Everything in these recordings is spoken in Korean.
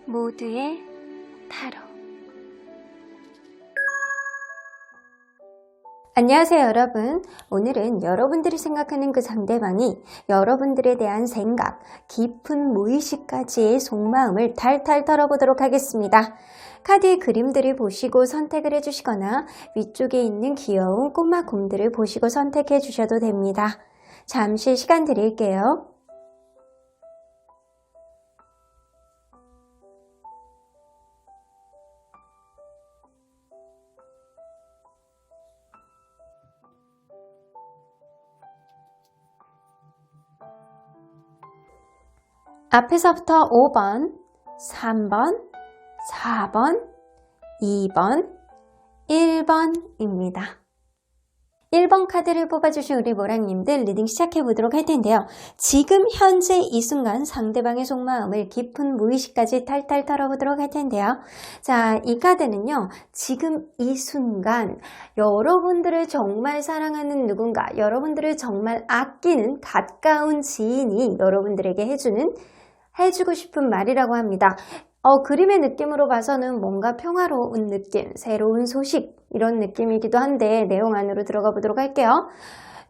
모두의 타로. 안녕하세요 여러분. 오늘은 여러분들이 생각하는 그 상대방이 여러분들에 대한 생각, 깊은 무의식까지의 속마음을 탈탈 털어보도록 하겠습니다. 카드의 그림들을 보시고 선택을 해주시거나 위쪽에 있는 귀여운 꼬마 곰들을 보시고 선택해 주셔도 됩니다. 잠시 시간 드릴게요. 앞에서부터 5번, 3번, 4번, 2번, 1번입니다. 1번 카드를 뽑아주신 우리 모랑님들 리딩 시작해보도록 할 텐데요. 지금 현재 이 순간 상대방의 속마음을 깊은 무의식까지 탈탈 털어보도록 할 텐데요. 자, 이 카드는요. 지금 이 순간 여러분들을 정말 사랑하는 누군가, 여러분들을 정말 아끼는 가까운 지인이 여러분들에게 해주고 싶은 말이라고 합니다. 그림의 느낌으로 봐서는 뭔가 평화로운 느낌, 새로운 소식 이런 느낌이기도 한데 내용 안으로 들어가 보도록 할게요.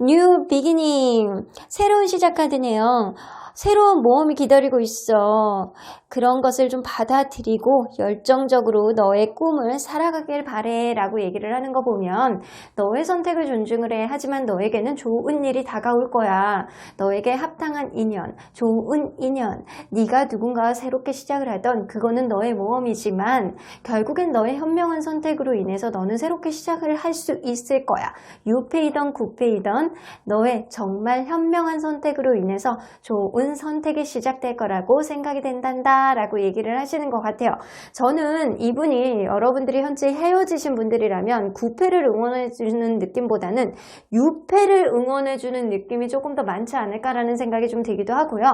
New Beginning, 새로운 시작 카드네요. 새로운 모험이 기다리고 있어. 그런 것을 좀 받아들이고 열정적으로 너의 꿈을 살아가길 바래 라고 얘기를 하는 거 보면 너의 선택을 존중을 해. 하지만 너에게는 좋은 일이 다가올 거야. 너에게 합당한 인연, 좋은 인연, 네가 누군가와 새롭게 시작을 하던 그거는 너의 모험이지만 결국엔 너의 현명한 선택으로 인해서 너는 새롭게 시작을 할 수 있을 거야. 유패이던 구패이던 너의 정말 현명한 선택으로 인해서 좋은 선택이 시작될 거라고 생각이 된단다 라고 얘기를 하시는 것 같아요. 저는 이분이 여러분들이 현재 헤어지신 분들이라면 9패를 응원해주는 느낌보다는 6패를 응원해주는 느낌이 조금 더 많지 않을까라는 생각이 좀 들기도 하고요.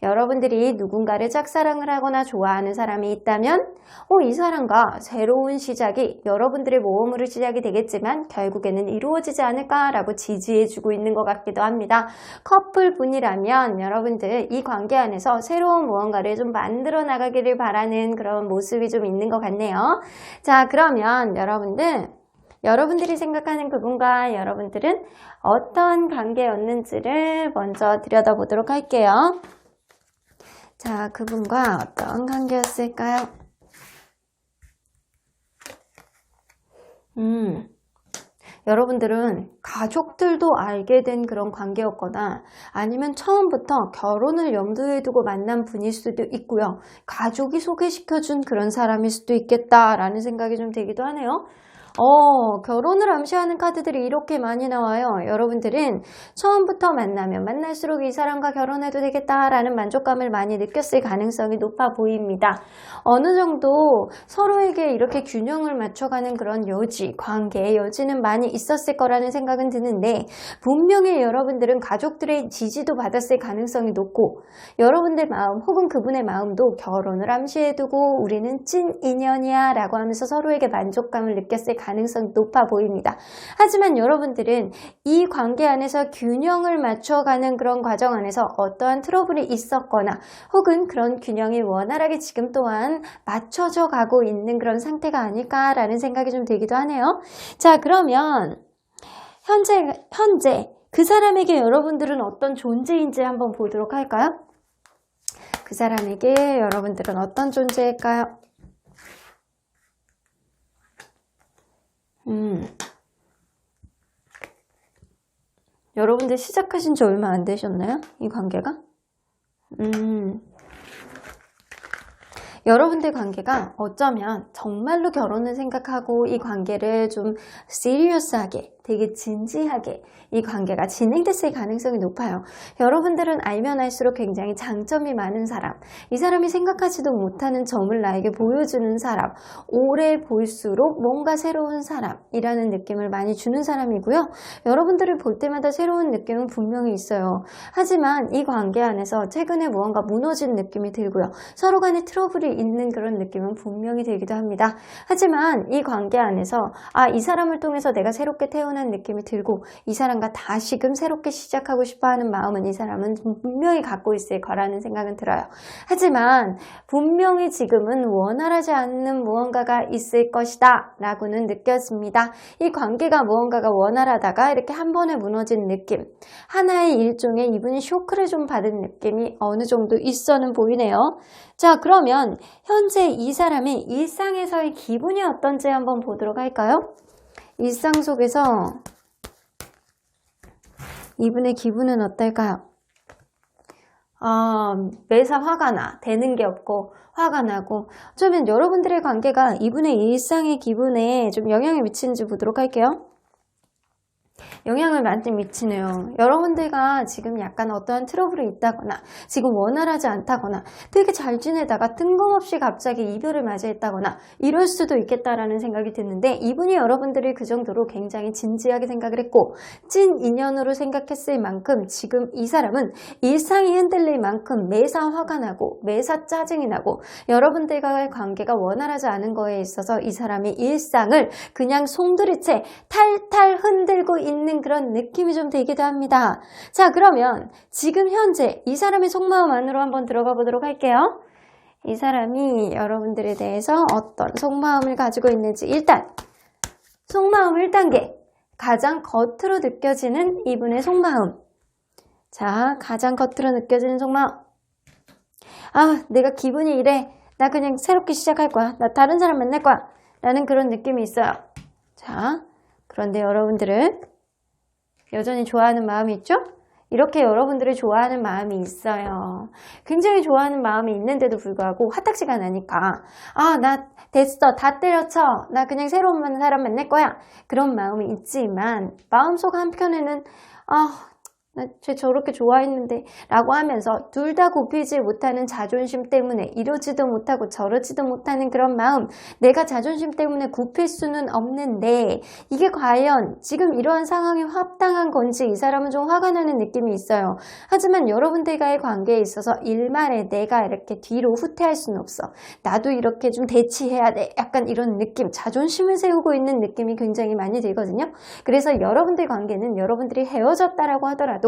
여러분들이 누군가를 짝사랑을 하거나 좋아하는 사람이 있다면 이 사람과 새로운 시작이 여러분들의 모험으로 시작이 되겠지만 결국에는 이루어지지 않을까라고 지지해주고 있는 것 같기도 합니다. 커플 분이라면 여러분들 이 관계 안에서 새로운 무언가를 좀 만들어 나가기를 바라는 그런 모습이 좀 있는 것 같네요. 자, 그러면 여러분들이 생각하는 그분과 여러분들은 어떤 관계였는지를 먼저 들여다보도록 할게요. 자, 그분과 어떤 관계였을까요? 여러분들은 가족들도 알게 된 그런 관계였거나 아니면 처음부터 결혼을 염두에 두고 만난 분일 수도 있고요. 가족이 소개시켜준 그런 사람일 수도 있겠다라는 생각이 좀 들기도 하네요. 결혼을 암시하는 카드들이 이렇게 많이 나와요. 여러분들은 처음부터 만나면 만날수록 이 사람과 결혼해도 되겠다라는 만족감을 많이 느꼈을 가능성이 높아 보입니다. 어느 정도 서로에게 이렇게 균형을 맞춰가는 그런 관계의 여지는 많이 있었을 거라는 생각은 드는데 분명히 여러분들은 가족들의 지지도 받았을 가능성이 높고 여러분들 마음 혹은 그분의 마음도 결혼을 암시해두고 우리는 찐 인연이야 라고 하면서 서로에게 만족감을 느꼈을 가능성이 높아 보입니다. 하지만 여러분들은 이 관계 안에서 균형을 맞춰가는 그런 과정 안에서 어떠한 트러블이 있었거나 혹은 그런 균형이 원활하게 지금 또한 맞춰져 가고 있는 그런 상태가 아닐까라는 생각이 좀 들기도 하네요. 자, 그러면 현재 그 사람에게 여러분들은 어떤 존재인지 한번 보도록 할까요? 그 사람에게 여러분들은 어떤 존재일까요? 여러분들 시작하신 지 얼마 안 되셨나요? 이 관계가? 여러분들 관계가 어쩌면 정말로 결혼을 생각하고 이 관계를 좀 시리어스하게 되게 진지하게 이 관계가 진행됐을 가능성이 높아요. 여러분들은 알면 알수록 굉장히 장점이 많은 사람, 이 사람이 생각하지도 못하는 점을 나에게 보여주는 사람, 오래 볼수록 뭔가 새로운 사람이라는 느낌을 많이 주는 사람이고요. 여러분들을 볼 때마다 새로운 느낌은 분명히 있어요. 하지만 이 관계 안에서 최근에 무언가 무너진 느낌이 들고요. 서로 간에 트러블이 있는 그런 느낌은 분명히 들기도 합니다. 하지만 이 관계 안에서 이 사람을 통해서 내가 새롭게 태어난 차분한 느낌이 들고 이 사람과 다시금 새롭게 시작하고 싶어하는 마음은 이 사람은 분명히 갖고 있을 거라는 생각은 들어요. 하지만 분명히 지금은 원활하지 않는 무언가가 있을 것이다 라고는 느껴집니다. 이 관계가 무언가가 원활하다가 이렇게 한 번에 무너진 느낌, 하나의 일종의 이분이 쇼크를 좀 받은 느낌이 어느 정도 있어는 보이네요. 자, 그러면 현재 이 사람의 일상에서의 기분이 어떤지 한번 보도록 할까요? 일상 속에서 이분의 기분은 어떨까요? 매사 화가 나. 되는 게 없고 화가 나고. 어쩌면 여러분들의 관계가 이분의 일상의 기분에 좀 영향을 미치는지 보도록 할게요. 영향을 많이 미치네요. 여러분들과 지금 약간 어떠한 트러블이 있다거나 지금 원활하지 않다거나 되게 잘 지내다가 뜬금없이 갑자기 이별을 맞이했다거나 이럴 수도 있겠다라는 생각이 드는데 이분이 여러분들을 그 정도로 굉장히 진지하게 생각을 했고 찐 인연으로 생각했을 만큼 지금 이 사람은 일상이 흔들릴 만큼 매사 화가 나고 매사 짜증이 나고 여러분들과의 관계가 원활하지 않은 거에 있어서 이 사람의 일상을 그냥 송두리째 탈탈 흔들고 있는 그런 느낌이 좀 들기도 합니다. 자, 그러면 지금 현재 이 사람의 속마음 안으로 한번 들어가 보도록 할게요. 이 사람이 여러분들에 대해서 어떤 속마음을 가지고 있는지 일단 속마음 1단계 가장 겉으로 느껴지는 이분의 속마음. 자, 가장 겉으로 느껴지는 속마음. 내가 기분이 이래. 나 그냥 새롭게 시작할 거야. 나 다른 사람 만날 거야. 라는 그런 느낌이 있어요. 자, 그런데 여러분들은 여전히 좋아하는 마음이 있죠? 이렇게 여러분들을 좋아하는 마음이 있어요. 굉장히 좋아하는 마음이 있는데도 불구하고 화딱지가 나니까 나 됐어. 다 때려쳐. 나 그냥 새로운 사람 만날 거야. 그런 마음이 있지만 마음속 한편에는 나 쟤 저렇게 좋아했는데 라고 하면서 둘 다 굽히지 못하는 자존심 때문에 이러지도 못하고 저러지도 못하는 그런 마음, 내가 자존심 때문에 굽힐 수는 없는데 이게 과연 지금 이러한 상황이 합당한 건지 이 사람은 좀 화가 나는 느낌이 있어요. 하지만 여러분들과의 관계에 있어서 일말에 내가 이렇게 뒤로 후퇴할 수는 없어. 나도 이렇게 좀 대치해야 돼. 약간 이런 느낌, 자존심을 세우고 있는 느낌이 굉장히 많이 들거든요. 그래서 여러분들 관계는 여러분들이 헤어졌다라고 하더라도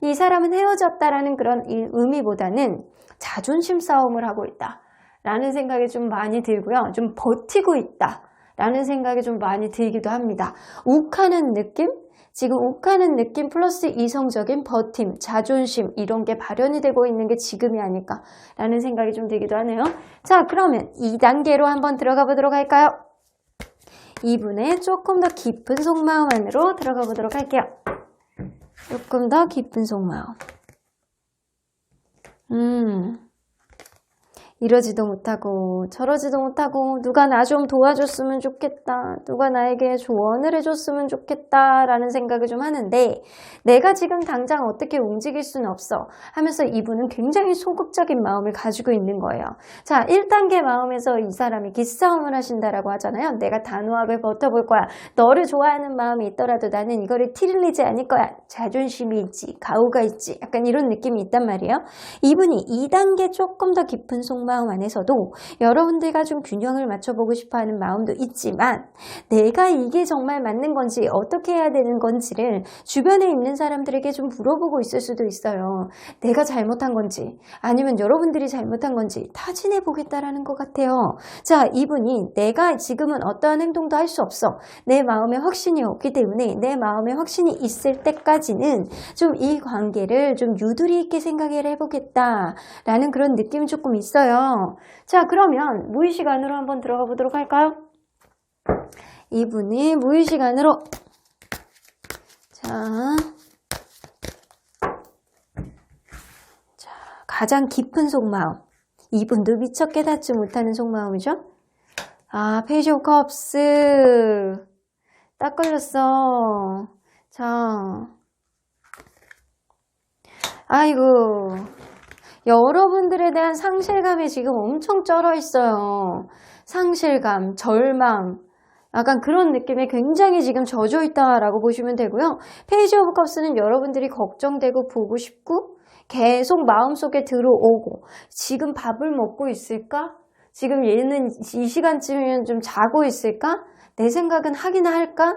이 사람은 헤어졌다라는 그런 의미보다는 자존심 싸움을 하고 있다 라는 생각이 좀 많이 들고요. 좀 버티고 있다 라는 생각이 좀 많이 들기도 합니다. 욱하는 느낌? 지금 욱하는 느낌 플러스 이성적인 버팀, 자존심 이런 게 발현이 되고 있는 게 지금이 아닐까 라는 생각이 좀 들기도 하네요. 자, 그러면 2단계로 한번 들어가 보도록 할까요? 이분의 조금 더 깊은 속마음 안으로 들어가 보도록 할게요. 조금 더 깊은 속마음. 이러지도 못하고 저러지도 못하고 누가 나 좀 도와줬으면 좋겠다. 누가 나에게 조언을 해줬으면 좋겠다 라는 생각을 좀 하는데 내가 지금 당장 어떻게 움직일 수는 없어 하면서 이분은 굉장히 소극적인 마음을 가지고 있는 거예요. 자, 1단계 마음에서 이 사람이 기싸움을 하신다라고 하잖아요. 내가 단호하게 버텨볼 거야. 너를 좋아하는 마음이 있더라도 나는 이거를 티를 내지 않을 거야. 자존심이 있지, 가오가 있지, 약간 이런 느낌이 있단 말이에요. 이분이 2단계 조금 더 깊은 속마음 안에서도 여러분들과 좀 균형을 맞춰보고 싶어하는 마음도 있지만 내가 이게 정말 맞는 건지 어떻게 해야 되는 건지를 주변에 있는 사람들에게 좀 물어보고 있을 수도 있어요. 내가 잘못한 건지 아니면 여러분들이 잘못한 건지 타진해 보겠다라는 것 같아요. 자, 이분이 내가 지금은 어떠한 행동도 할 수 없어. 내 마음에 확신이 없기 때문에 내 마음에 확신이 있을 때까지는 좀 이 관계를 좀 유두리 있게 생각을 해보겠다라는 그런 느낌이 조금 있어요. 자, 그러면 무의식 안으로 한번 들어가 보도록 할까요? 이분이 무의식 안으로 자, 가장 깊은 속마음. 이분도 미처 깨닫지 못하는 속마음이죠. 페이지 오브 컵스 딱 걸렸어. 자, 아이고, 여러분들에 대한 상실감이 지금 엄청 쩔어 있어요. 상실감, 절망, 약간 그런 느낌에 굉장히 지금 젖어 있다라고 보시면 되고요. 페이지 오브 컵스는 여러분들이 걱정되고 보고 싶고 계속 마음속에 들어오고 지금 밥을 먹고 있을까? 지금 얘는 이 시간쯤이면 좀 자고 있을까? 내 생각은 하긴 할까?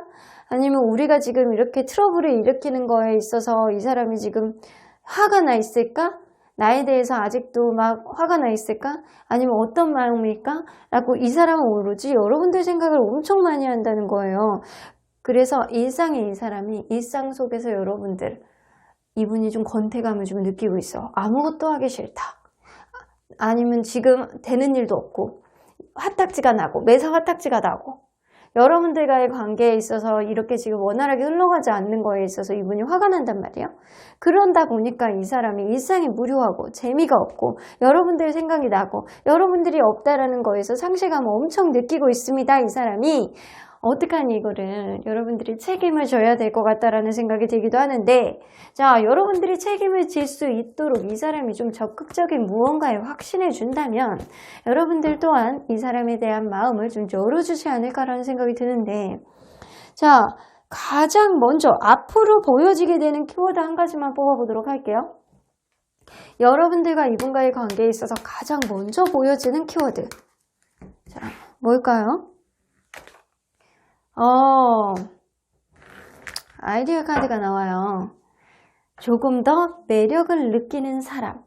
아니면 우리가 지금 이렇게 트러블을 일으키는 거에 있어서 이 사람이 지금 화가 나 있을까? 나에 대해서 아직도 막 화가 나 있을까? 아니면 어떤 마음일까? 라고 이 사람은 오로지 여러분들 생각을 엄청 많이 한다는 거예요. 그래서 일상의 이 사람이 일상 속에서 여러분들 이분이 좀 권태감을 좀 느끼고 있어. 아무것도 하기 싫다. 아니면 지금 되는 일도 없고 화딱지가 나고 매사 화딱지가 나고 여러분들과의 관계에 있어서 이렇게 지금 원활하게 흘러가지 않는 거에 있어서 이분이 화가 난단 말이에요. 그런다 보니까 이 사람이 일상이 무료하고 재미가 없고 여러분들 생각이 나고 여러분들이 없다라는 거에서 상실감을 엄청 느끼고 있습니다. 이 사람이 어떡하니 이거를 여러분들이 책임을 져야 될 것 같다라는 생각이 들기도 하는데, 자, 여러분들이 책임을 질 수 있도록 이 사람이 좀 적극적인 무언가에 확신을 준다면 여러분들 또한 이 사람에 대한 마음을 좀 열어주지 않을까라는 생각이 드는데, 자, 가장 먼저 앞으로 보여지게 되는 키워드 한 가지만 뽑아보도록 할게요. 여러분들과 이분과의 관계에 있어서 가장 먼저 보여지는 키워드, 자, 뭘까요? 아이디어 카드가 나와요. 조금 더 매력을 느끼는 사람,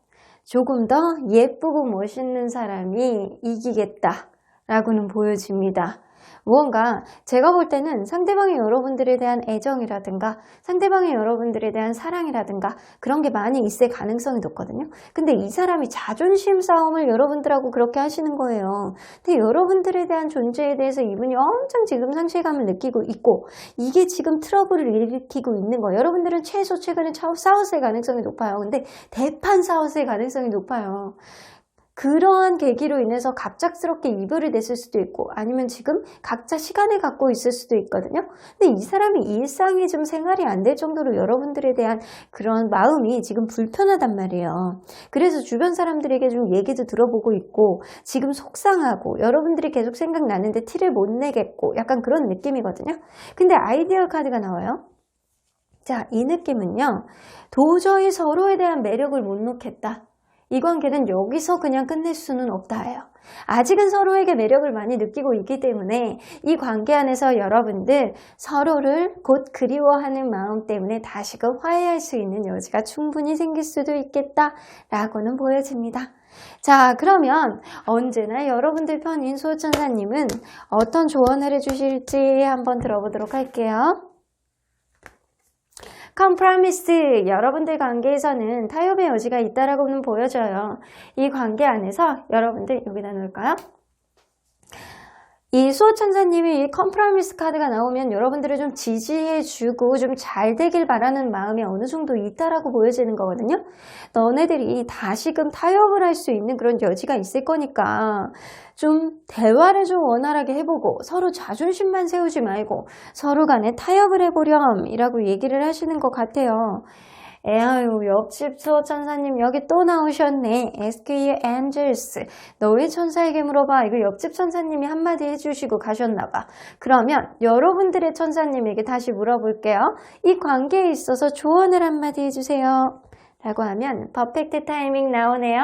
조금 더 예쁘고 멋있는 사람이 이기겠다 라고는 보여집니다. 무언가 제가 볼 때는 상대방의 여러분들에 대한 애정이라든가 상대방의 여러분들에 대한 사랑이라든가 그런 게 많이 있을 가능성이 높거든요. 근데 이 사람이 자존심 싸움을 여러분들하고 그렇게 하시는 거예요. 근데 여러분들에 대한 존재에 대해서 이분이 엄청 지금 상실감을 느끼고 있고 이게 지금 트러블을 일으키고 있는 거예요. 여러분들은 최소 최근에 싸웠을 가능성이 높아요. 근데 대판 싸웠을 가능성이 높아요. 그러한 계기로 인해서 갑작스럽게 이별이 됐을 수도 있고 아니면 지금 각자 시간을 갖고 있을 수도 있거든요. 근데 이 사람이 일상이 좀 생활이 안 될 정도로 여러분들에 대한 그런 마음이 지금 불편하단 말이에요. 그래서 주변 사람들에게 좀 얘기도 들어보고 있고 지금 속상하고 여러분들이 계속 생각나는데 티를 못 내겠고 약간 그런 느낌이거든요. 근데 아이디어 카드가 나와요. 자, 이 느낌은요. 도저히 서로에 대한 매력을 못 놓겠다. 이 관계는 여기서 그냥 끝낼 수는 없다예요. 아직은 서로에게 매력을 많이 느끼고 있기 때문에 이 관계 안에서 여러분들 서로를 곧 그리워하는 마음 때문에 다시금 화해할 수 있는 여지가 충분히 생길 수도 있겠다라고는 보여집니다. 자, 그러면 언제나 여러분들 편인 수호천사님은 어떤 조언을 해주실지 한번 들어보도록 할게요. 컴프라미스, 여러분들 관계에서는 타협의 여지가 있다라고는 보여져요. 이 관계 안에서 여러분들 여기다 놓을까요? 이 수호천사님이 이 컴프라미스 카드가 나오면 여러분들을 좀 지지해주고 좀 잘 되길 바라는 마음이 어느 정도 있다라고 보여지는 거거든요. 너네들이 다시금 타협을 할 수 있는 그런 여지가 있을 거니까 좀 대화를 좀 원활하게 해보고 서로 자존심만 세우지 말고 서로 간에 타협을 해보렴 이라고 얘기를 하시는 것 같아요. 에아유, 옆집 수호천사님 여기 또 나오셨네. Ask your angels. 너의 천사에게 물어봐. 이거 옆집 천사님이 한마디 해주시고 가셨나봐. 그러면 여러분들의 천사님에게 다시 물어볼게요. 이 관계에 있어서 조언을 한마디 해주세요. 라고 하면 퍼펙트 타이밍 나오네요.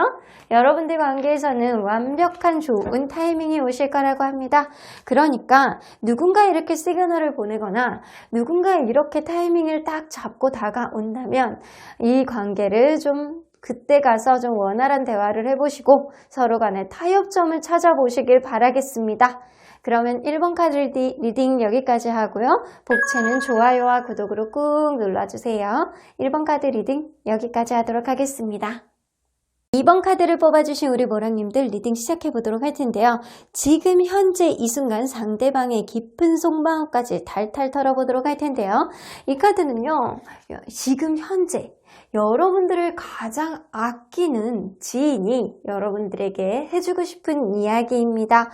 여러분들 관계에서는 완벽한 좋은 타이밍이 오실 거라고 합니다. 그러니까 누군가 이렇게 시그널을 보내거나 누군가 이렇게 타이밍을 딱 잡고 다가온다면 이 관계를 좀 그때 가서 좀 원활한 대화를 해보시고 서로 간의 타협점을 찾아보시길 바라겠습니다. 그러면 1번 카드 리딩 여기까지 하고요. 복채는 좋아요와 구독으로 꾹 눌러주세요. 1번 카드 리딩 여기까지 하도록 하겠습니다. 2번 카드를 뽑아주신 우리 모랑님들 리딩 시작해보도록 할 텐데요. 지금 현재 이 순간 상대방의 깊은 속마음까지 탈탈 털어보도록 할 텐데요. 이 카드는요. 지금 현재 여러분들을 가장 아끼는 지인이 여러분들에게 해주고 싶은 이야기입니다.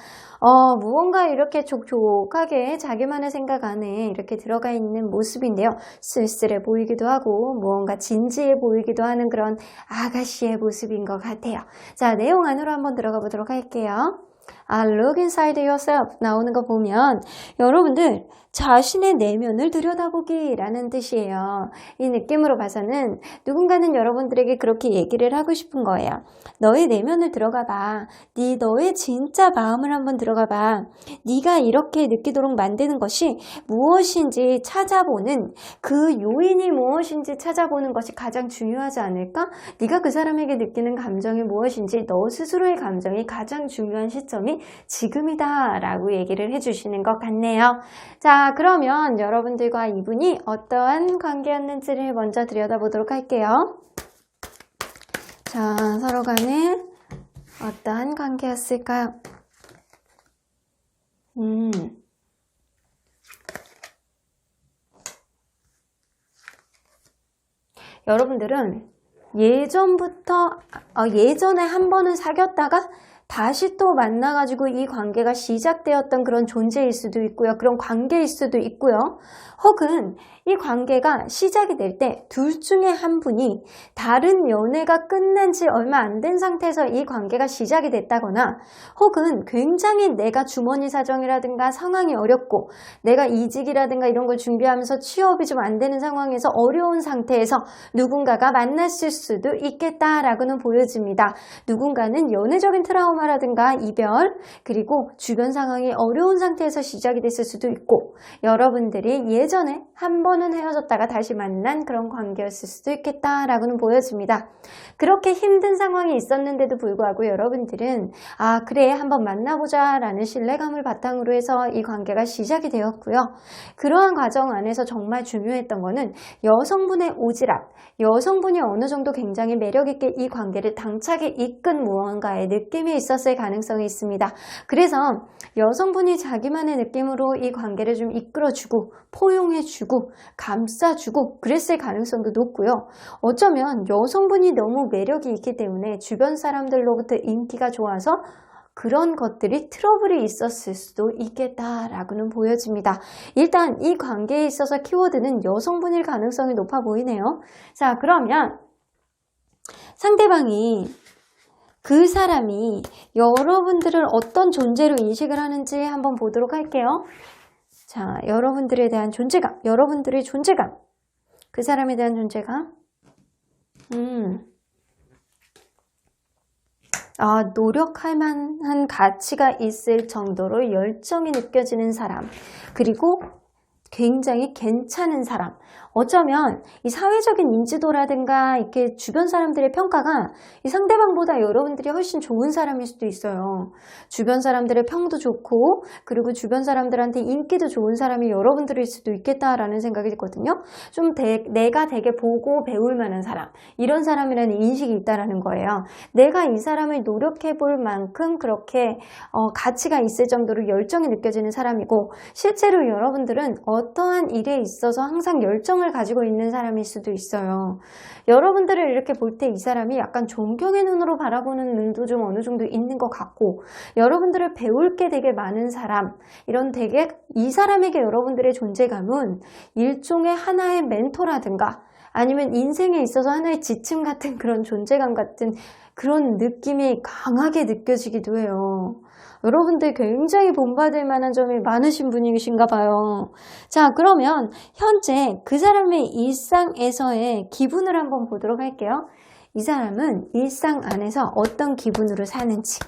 무언가 이렇게 촉촉하게 자기만의 생각 안에 이렇게 들어가 있는 모습인데요. 쓸쓸해 보이기도 하고 무언가 진지해 보이기도 하는 그런 아가씨의 모습인 것 같아요. 자, 내용 안으로 한번 들어가 보도록 할게요. look inside yourself 나오는 거 보면 여러분들 자신의 내면을 들여다보기라는 뜻이에요. 이 느낌으로 봐서는 누군가는 여러분들에게 그렇게 얘기를 하고 싶은 거예요. 너의 내면을 들어가 봐. 너의 진짜 마음을 한번 들어가 봐. 네가 이렇게 느끼도록 만드는 것이 무엇인지 찾아보는 그 요인이 무엇인지 찾아보는 것이 가장 중요하지 않을까? 네가 그 사람에게 느끼는 감정이 무엇인지 너 스스로의 감정이 가장 중요한 시점이 지금이다 라고 얘기를 해주시는 것 같네요. 자, 그러면 여러분들과 이분이 어떠한 관계였는지를 먼저 들여다보도록 할게요. 자, 서로 간에 어떠한 관계였을까요? 여러분들은 예전에 한 번은 사귀었다가 다시 또 만나가지고 이 관계가 시작되었던 그런 존재일 수도 있고요. 그런 관계일 수도 있고요. 혹은 이 관계가 시작이 될 때 둘 중에 한 분이 다른 연애가 끝난 지 얼마 안 된 상태에서 이 관계가 시작이 됐다거나 혹은 굉장히 내가 주머니 사정이라든가 상황이 어렵고 내가 이직이라든가 이런 걸 준비하면서 취업이 좀 안 되는 상황에서 어려운 상태에서 누군가가 만났을 수도 있겠다라고는 보여집니다. 누군가는 연애적인 트라우마라든가 이별 그리고 주변 상황이 어려운 상태에서 시작이 됐을 수도 있고 여러분들이 예전에 한 번은 헤어졌다가 다시 만난 그런 관계였을 수도 있겠다라고는 보여집니다. 그렇게 힘든 상황이 있었는데도 불구하고 여러분들은 그래 한번 만나보자 라는 신뢰감을 바탕으로 해서 이 관계가 시작이 되었고요. 그러한 과정 안에서 정말 중요했던 거는 여성분의 오지랖, 여성분이 어느 정도 굉장히 매력있게 이 관계를 당차게 이끈 무언가의 느낌이 있었을 가능성이 있습니다. 그래서 여성분이 자기만의 느낌으로 이 관계를 좀 이끌어주고 포용해주고 감싸주고 그랬을 가능성도 높고요. 어쩌면 여성분이 너무 매력이 있기 때문에 주변 사람들로부터 인기가 좋아서 그런 것들이 트러블이 있었을 수도 있겠다라고는 보여집니다. 일단 이 관계에 있어서 키워드는 여성분일 가능성이 높아 보이네요. 자, 그러면 상대방이 그 사람이 여러분들을 어떤 존재로 인식을 하는지 한번 보도록 할게요. 자, 여러분들에 대한 존재감, 여러분들의 존재감, 그 사람에 대한 존재감. 노력할 만한 가치가 있을 정도로 열정이 느껴지는 사람, 그리고 굉장히 괜찮은 사람. 어쩌면 이 사회적인 인지도라든가 이렇게 주변 사람들의 평가가 이 상대방보다 여러분들이 훨씬 좋은 사람일 수도 있어요. 주변 사람들의 평도 좋고 그리고 주변 사람들한테 인기도 좋은 사람이 여러분들일 수도 있겠다라는 생각이 들거든요. 좀 내가 되게 보고 배울 만한 사람, 이런 사람이라는 인식이 있다라는 거예요. 내가 이 사람을 노력해 볼 만큼 그렇게 가치가 있을 정도로 열정이 느껴지는 사람이고 실제로 여러분들은 어떠한 일에 있어서 항상 열정을 가지고 있는 사람일 수도 있어요. 여러분들을 이렇게 볼 때 이 사람이 약간 존경의 눈으로 바라보는 눈도 좀 어느 정도 있는 것 같고 여러분들을 배울 게 되게 많은 사람, 이런 되게 이 사람에게 여러분들의 존재감은 일종의 하나의 멘토라든가 아니면 인생에 있어서 하나의 지침 같은 그런 존재감 같은 그런 느낌이 강하게 느껴지기도 해요. 여러분들 굉장히 본받을 만한 점이 많으신 분이신가 봐요. 자, 그러면 현재 그 사람의 일상에서의 기분을 한번 보도록 할게요. 이 사람은 일상 안에서 어떤 기분으로 사는지,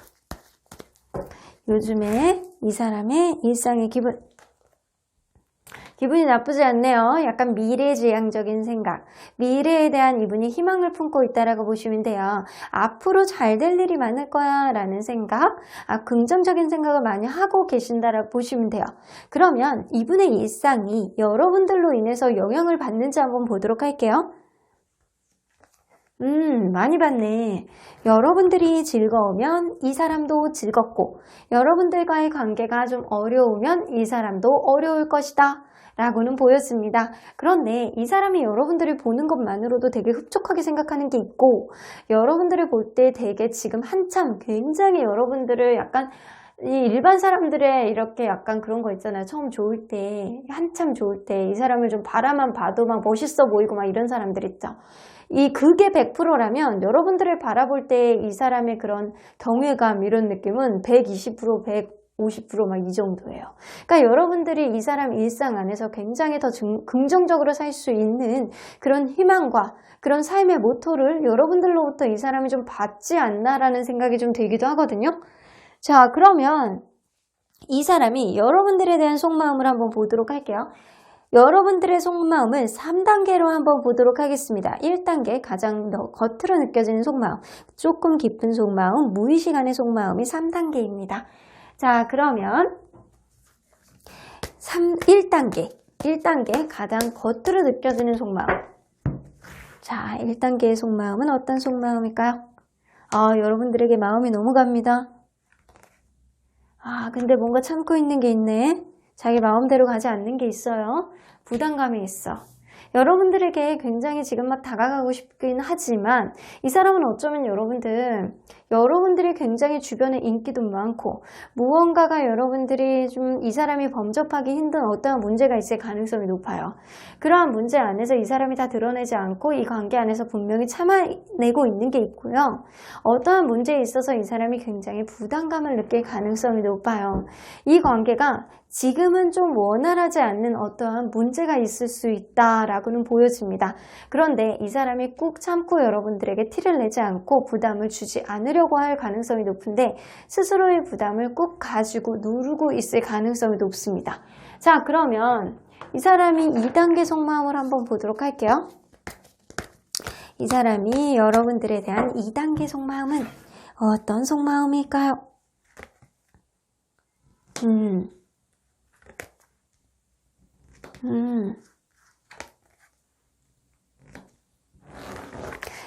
요즘에 이 사람의 일상의 기분이 나쁘지 않네요. 약간 미래지향적인 생각, 미래에 대한 이분이 희망을 품고 있다라고 보시면 돼요. 앞으로 잘 될 일이 많을 거야 라는 생각, 긍정적인 생각을 많이 하고 계신다라고 보시면 돼요. 그러면 이분의 일상이 여러분들로 인해서 영향을 받는지 한번 보도록 할게요. 많이 받네. 여러분들이 즐거우면 이 사람도 즐겁고 여러분들과의 관계가 좀 어려우면 이 사람도 어려울 것이다 라고는 보였습니다. 그런데 이 사람이 여러분들을 보는 것만으로도 되게 흡족하게 생각하는 게 있고 여러분들을 볼 때 되게 지금 한참 굉장히 여러분들을 약간 이 일반 사람들의 이렇게 약간 그런 거 있잖아요. 처음 좋을 때, 한참 좋을 때 이 사람을 좀 바라만 봐도 막 멋있어 보이고 막 이런 사람들 있죠. 그게 100%라면 여러분들을 바라볼 때 이 사람의 그런 경외감 이런 느낌은 120%, 150% 막 이 정도예요. 그러니까 여러분들이 이 사람 일상 안에서 굉장히 더 긍정적으로 살 수 있는 그런 희망과 그런 삶의 모토를 여러분들로부터 이 사람이 좀 받지 않나라는 생각이 좀 들기도 하거든요. 자, 그러면 이 사람이 여러분들에 대한 속마음을 한번 보도록 할게요. 여러분들의 속마음을 3단계로 한번 보도록 하겠습니다. 1단계 가장 겉으로 느껴지는 속마음, 조금 깊은 속마음, 무의식 안의 속마음이 3단계입니다. 자, 그러면 1단계 가장 겉으로 느껴지는 속마음. 자, 1단계의 속마음은 어떤 속마음일까요? 여러분들에게 마음이 너무 갑니다. 근데 뭔가 참고 있는 게 있네. 자기 마음대로 가지 않는 게 있어요. 부담감이 있어. 여러분들에게 굉장히 지금 막 다가가고 싶긴 하지만 이 사람은 어쩌면 여러분들이 굉장히 주변에 인기도 많고 무언가가 여러분들이 좀 이 사람이 범접하기 힘든 어떠한 문제가 있을 가능성이 높아요. 그러한 문제 안에서 이 사람이 다 드러내지 않고 이 관계 안에서 분명히 참아내고 있는 게 있고요. 어떠한 문제에 있어서 이 사람이 굉장히 부담감을 느낄 가능성이 높아요. 이 관계가 지금은 좀 원활하지 않는 어떠한 문제가 있을 수 있다라고는 보여집니다. 그런데 이 사람이 꾹 참고 여러분들에게 티를 내지 않고 부담을 주지 않으려고 할 가능성이 높은데 스스로의 부담을 꾹 가지고 누르고 있을 가능성이 높습니다. 자, 그러면 이 사람이 2단계 속마음을 한번 보도록 할게요. 이 사람이 여러분들에 대한 2단계 속마음은 어떤 속마음일까요?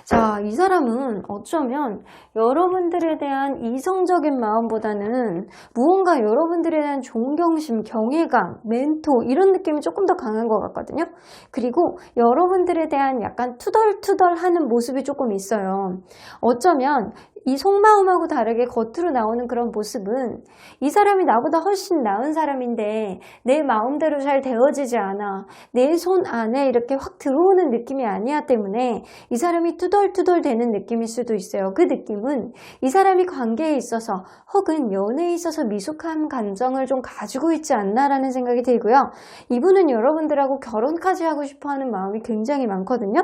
자, 이 사람은 어쩌면 여러분들에 대한 이성적인 마음보다는 무언가 여러분들에 대한 존경심, 경외감, 멘토 이런 느낌이 조금 더 강한 것 같거든요. 그리고 여러분들에 대한 약간 투덜투덜하는 모습이 조금 있어요. 어쩌면 이 속마음하고 다르게 겉으로 나오는 그런 모습은 이 사람이 나보다 훨씬 나은 사람인데 내 마음대로 잘 되어지지 않아. 내 손 안에 이렇게 확 들어오는 느낌이 아니야 때문에 이 사람이 투덜투덜 되는 느낌일 수도 있어요. 그 느낌은 이 사람이 관계에 있어서 혹은 연애에 있어서 미숙한 감정을 좀 가지고 있지 않나라는 생각이 들고요. 이분은 여러분들하고 결혼까지 하고 싶어하는 마음이 굉장히 많거든요.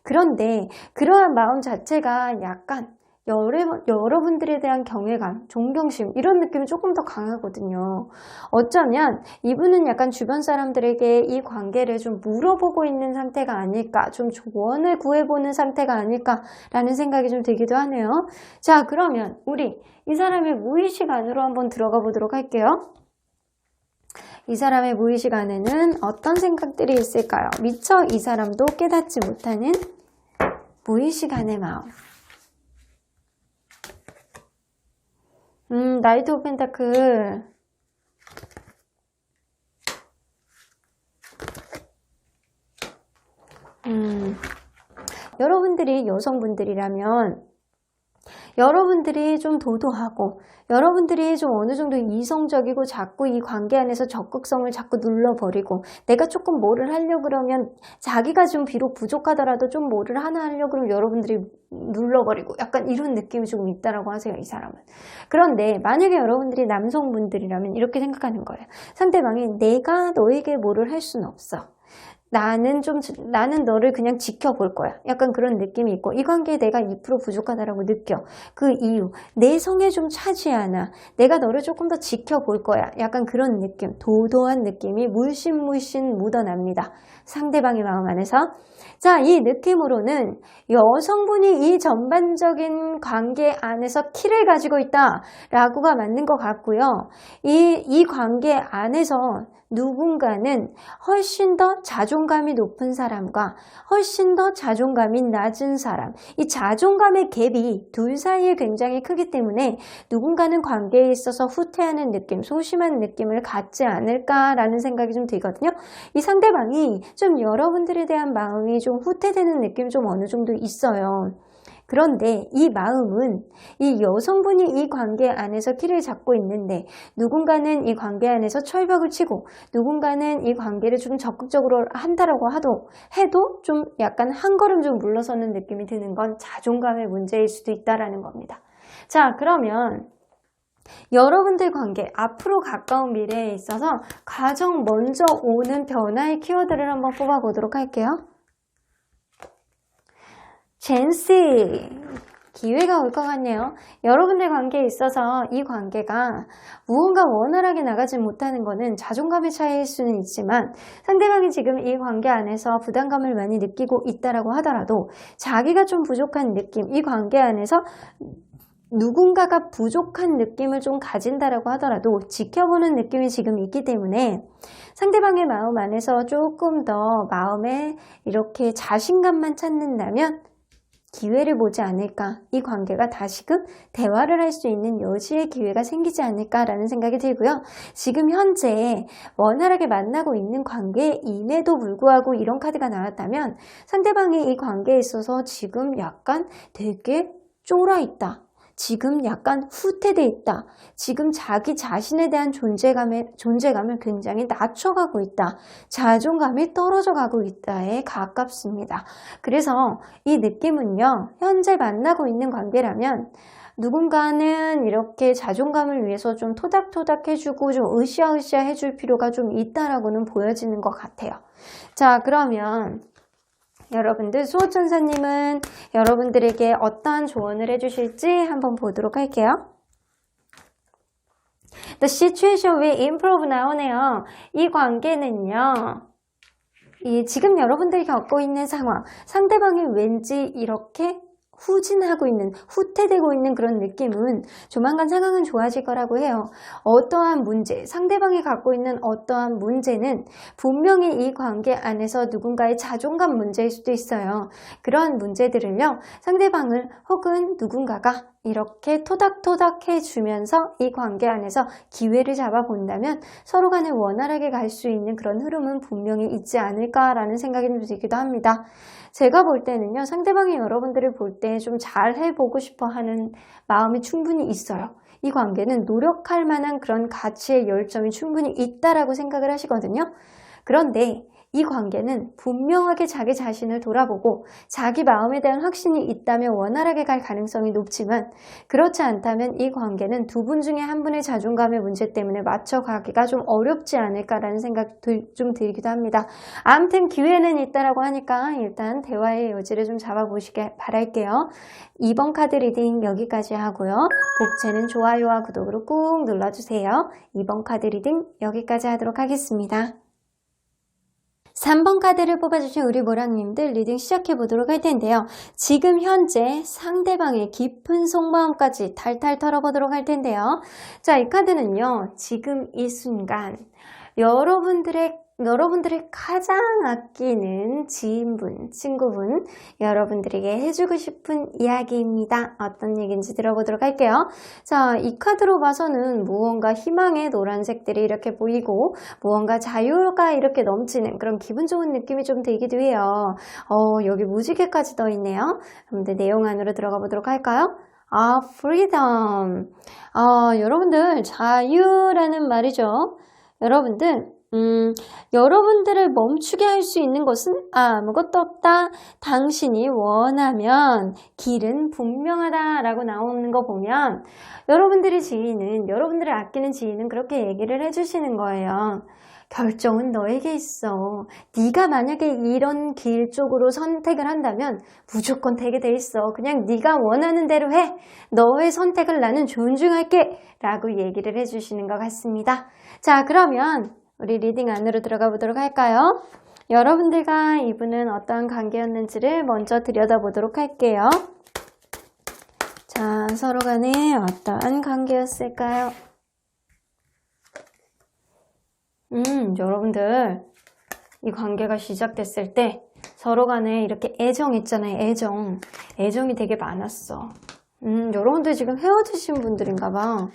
그런데 그러한 마음 자체가 약간 여러분들에 대한 경외감, 존경심 이런 느낌이 조금 더 강하거든요. 어쩌면 이분은 약간 주변 사람들에게 이 관계를 좀 물어보고 있는 상태가 아닐까, 좀 조언을 구해보는 상태가 아닐까라는 생각이 좀 들기도 하네요. 자, 그러면 우리 이 사람의 무의식 안으로 한번 들어가 보도록 할게요. 이 사람의 무의식 안에는 어떤 생각들이 있을까요? 미처 이 사람도 깨닫지 못하는 무의식 안의 마음. 나이트 오브 펜타클. 여러분들이 여성분들이라면 여러분들이 좀 도도하고 여러분들이 좀 어느 정도 이성적이고 자꾸 이 관계 안에서 적극성을 자꾸 눌러버리고 내가 조금 뭐를 하려고 그러면 자기가 좀 비록 부족하더라도 좀 뭐를 하나 하려고 그러면 여러분들이 눌러버리고 약간 이런 느낌이 조금 있다라고 하세요, 이 사람은. 그런데 만약에 여러분들이 남성분들이라면 이렇게 생각하는 거예요. 상대방이 내가 너에게 뭐를 할 수는 없어. 나는 너를 그냥 지켜볼 거야. 약간 그런 느낌이 있고, 이 관계에 내가 2% 부족하다라고 느껴. 그 이유, 내 성에 좀 차지 않아. 내가 너를 조금 더 지켜볼 거야. 약간 그런 느낌, 도도한 느낌이 물씬 묻어납니다. 상대방의 마음 안에서. 자, 이 느낌으로는 여성분이 이 전반적인 관계 안에서 키를 가지고 있다라고가 맞는 것 같고요. 이 관계 안에서 누군가는 훨씬 더 자존감이 높은 사람과 훨씬 더 자존감이 낮은 사람, 이 자존감의 갭이 둘 사이에 굉장히 크기 때문에 누군가는 관계에 있어서 후퇴하는 느낌, 소심한 느낌을 갖지 않을까라는 생각이 좀 들거든요. 이 상대방이 좀 여러분들에 대한 마음이 좀 후퇴되는 느낌이 좀 어느 정도 있어요. 그런데 이 마음은 이 여성분이 이 관계 안에서 키를 잡고 있는데 누군가는 이 관계 안에서 철벽을 치고 누군가는 이 관계를 좀 적극적으로 한다라고 해도 좀 약간 한 걸음 좀 물러서는 느낌이 드는 건 자존감의 문제일 수도 있다라는 겁니다. 자, 그러면 여러분들 관계 앞으로 가까운 미래에 있어서 가장 먼저 오는 변화의 키워드를 한번 뽑아보도록 할게요. 젠시, 기회가 올 것 같네요. 여러분들 관계에 있어서 이 관계가 무언가 원활하게 나가지 못하는 것은 자존감의 차이일 수는 있지만 상대방이 지금 이 관계 안에서 부담감을 많이 느끼고 있다라고 하더라도 자기가 좀 부족한 느낌, 이 관계 안에서 누군가가 부족한 느낌을 좀 가진다라고 하더라도 지켜보는 느낌이 지금 있기 때문에 상대방의 마음 안에서 조금 더 마음에 이렇게 자신감만 찾는다면 기회를 보지 않을까, 이 관계가 다시금 대화를 할 수 있는 여지의 기회가 생기지 않을까라는 생각이 들고요. 지금 현재 원활하게 만나고 있는 관계임에도 불구하고 이런 카드가 나왔다면 상대방이 이 관계에 있어서 지금 약간 되게 쫄아있다, 지금 약간 후퇴돼 있다, 지금 자기 자신에 대한 존재감을 굉장히 낮춰가고 있다, 자존감이 떨어져 가고 있다에 가깝습니다. 그래서 이 느낌은요, 현재 만나고 있는 관계라면 누군가는 이렇게 자존감을 위해서 좀 토닥토닥 해주고 좀 으쌰으쌰 해줄 필요가 좀 있다라고는 보여지는 것 같아요. 자, 그러면 여러분들 수호천사님은 여러분들에게 어떠한 조언을 해주실지 한번 보도록 할게요. The situation will improve 나오네요. 이 관계는요, 지금 여러분들이 겪고 있는 상황, 상대방이 왠지 이렇게 후진하고 있는, 후퇴되고 있는 그런 느낌은 조만간 상황은 좋아질 거라고 해요. 어떠한 문제, 상대방이 갖고 있는 어떠한 문제는 분명히 이 관계 안에서 누군가의 자존감 문제일 수도 있어요. 그런 문제들을요, 상대방을 혹은 누군가가 이렇게 토닥토닥 해주면서 이 관계 안에서 기회를 잡아본다면 서로 간에 원활하게 갈 수 있는 그런 흐름은 분명히 있지 않을까라는 생각이 들기도 합니다. 제가 볼 때는요, 상대방이 여러분들을 볼 때 좀 잘 해보고 싶어 하는 마음이 충분히 있어요. 이 관계는 노력할 만한 그런 가치의 열정이 충분히 있다라고 생각을 하시거든요. 그런데 이 관계는 분명하게 자기 자신을 돌아보고 자기 마음에 대한 확신이 있다면 원활하게 갈 가능성이 높지만 그렇지 않다면 이 관계는 두 분 중에 한 분의 자존감의 문제 때문에 맞춰가기가 좀 어렵지 않을까라는 생각 좀 들기도 합니다. 아무튼 기회는 있다라고 하니까 일단 대화의 여지를 좀 잡아보시길 바랄게요. 2번 카드 리딩 여기까지 하고요. 복채는 좋아요와 구독으로 꾹 눌러주세요. 2번 카드 리딩 여기까지 하도록 하겠습니다. 3번 카드를 뽑아주신 우리 모랑님들 리딩 시작해보도록 할 텐데요. 지금 현재 상대방의 깊은 속마음까지 탈탈 털어보도록 할 텐데요. 자, 이 카드는요, 지금 이 순간 여러분들의 가장 아끼는 지인분, 친구분, 여러분들에게 해주고 싶은 이야기입니다. 어떤 얘기인지 들어보도록 할게요. 자, 이 카드로 봐서는 무언가 희망의 노란색들이 이렇게 보이고 무언가 자유가 이렇게 넘치는 그런 기분 좋은 느낌이 좀 들기도 해요. 여기 무지개까지 더 있네요. 그럼 내용 안으로 들어가 보도록 할까요? freedom. 여러분들 자유라는 말이죠. 여러분들을 멈추게 할 수 있는 것은 아무것도 없다. 당신이 원하면 길은 분명하다 라고 나오는 거 보면 여러분들을 아끼는 지인은 그렇게 얘기를 해주시는 거예요. 결정은 너에게 있어. 네가 만약에 이런 길 쪽으로 선택을 한다면 무조건 되게 돼 있어. 그냥 네가 원하는 대로 해. 너의 선택을 나는 존중할게 라고 얘기를 해주시는 것 같습니다. 자, 그러면 우리 리딩 안으로 들어가 보도록 할까요? 여러분들과 이분은 어떠한 관계였는지를 먼저 들여다보도록 할게요. 자, 서로 간에 어떠한 관계였을까요? 여러분들 이 관계가 시작됐을 때 서로 간에 이렇게 애정 있잖아요. 애정이 되게 많았어. 여러분들 지금 헤어지신 분들인가 봐.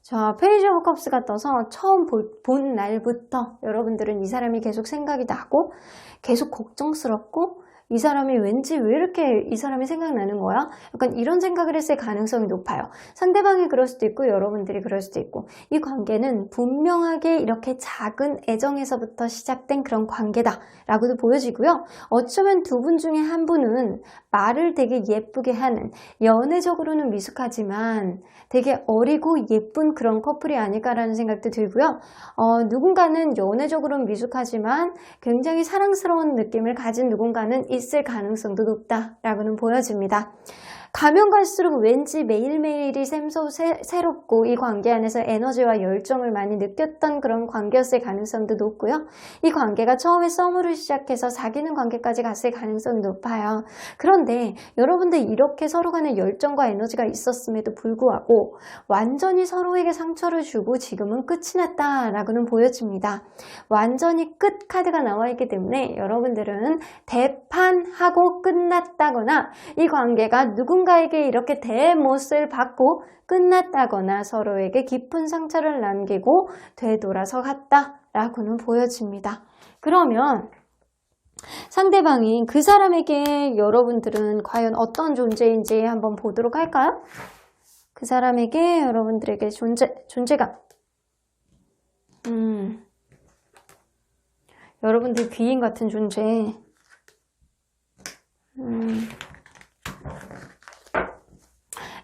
자, 페이지 오브 컵스가 떠서 처음 본 날부터 여러분들은 이 사람이 계속 생각이 나고 계속 걱정스럽고 이 사람이 왠지 왜 이렇게 이 사람이 생각나는 거야? 약간 이런 생각을 했을 가능성이 높아요. 상대방이 그럴 수도 있고 여러분들이 그럴 수도 있고 이 관계는 분명하게 이렇게 작은 애정에서부터 시작된 그런 관계다 라고도 보여지고요. 어쩌면 두 분 중에 한 분은 말을 되게 예쁘게 하는 연애적으로는 미숙하지만 되게 어리고 예쁜 그런 커플이 아닐까라는 생각도 들고요. 누군가는 연애적으로는 미숙하지만 굉장히 사랑스러운 느낌을 가진 누군가는 있을 가능성도 높다라고는 보여집니다. 가면 갈수록 왠지 매일매일이 새롭고 이 관계 안에서 에너지와 열정을 많이 느꼈던 그런 관계였을 가능성도 높고요. 이 관계가 처음에 썸으로 시작해서 사귀는 관계까지 갔을 가능성이 높아요. 그런데 여러분들 이렇게 서로 간에 열정과 에너지가 있었음에도 불구하고 완전히 서로에게 상처를 주고 지금은 끝이 났다라고는 보여집니다. 완전히 끝 카드가 나와 있기 때문에 여러분들은 대판하고 끝났다거나 이 관계가 누군가에게 이렇게 대못을 받고 끝났다거나 서로에게 깊은 상처를 남기고 되돌아서 갔다라고는 보여집니다. 그러면 상대방이 그 사람에게 여러분들은 과연 어떤 존재인지 한번 보도록 할까요? 그 사람에게 여러분들에게 존재감. 여러분들 귀인 같은 존재.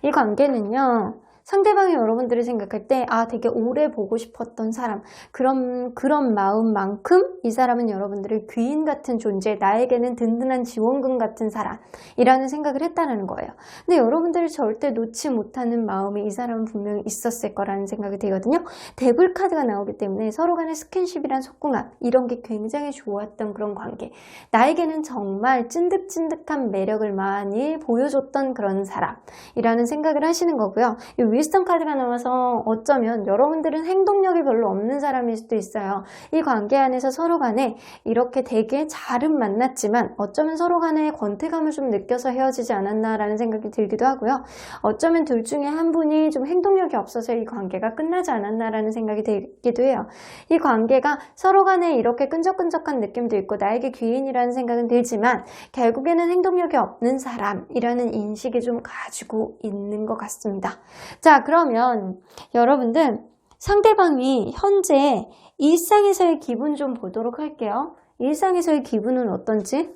이 관계는요, 상대방이 여러분들을 생각할 때 되게 오래 보고 싶었던 사람, 그런 마음만큼 이 사람은 여러분들의 귀인 같은 존재, 나에게는 든든한 지원금 같은 사람이라는 생각을 했다는 거예요. 근데 여러분들이 절대 놓지 못하는 마음이 이 사람은 분명히 있었을 거라는 생각이 들거든요. 데블 카드가 나오기 때문에 서로 간의 스킨십이란 속궁합, 이런 게 굉장히 좋았던 그런 관계, 나에게는 정말 찐득찐득한 매력을 많이 보여줬던 그런 사람이라는 생각을 하시는 거고요. 윌슨 카드가 나와서 어쩌면 여러분들은 행동력이 별로 없는 사람일 수도 있어요. 이 관계 안에서 서로 간에 이렇게 되게 잘은 만났지만 어쩌면 서로 간에 권태감을 좀 느껴서 헤어지지 않았나라는 생각이 들기도 하고요. 어쩌면 둘 중에 한 분이 좀 행동력이 없어서 이 관계가 끝나지 않았나라는 생각이 들기도 해요. 이 관계가 서로 간에 이렇게 끈적끈적한 느낌도 있고 나에게 귀인이라는 생각은 들지만 결국에는 행동력이 없는 사람이라는 인식이 좀 가지고 있는 것 같습니다. 자, 그러면 여러분들 상대방이 현재 일상에서의 기분 좀 보도록 할게요. 일상에서의 기분은 어떤지?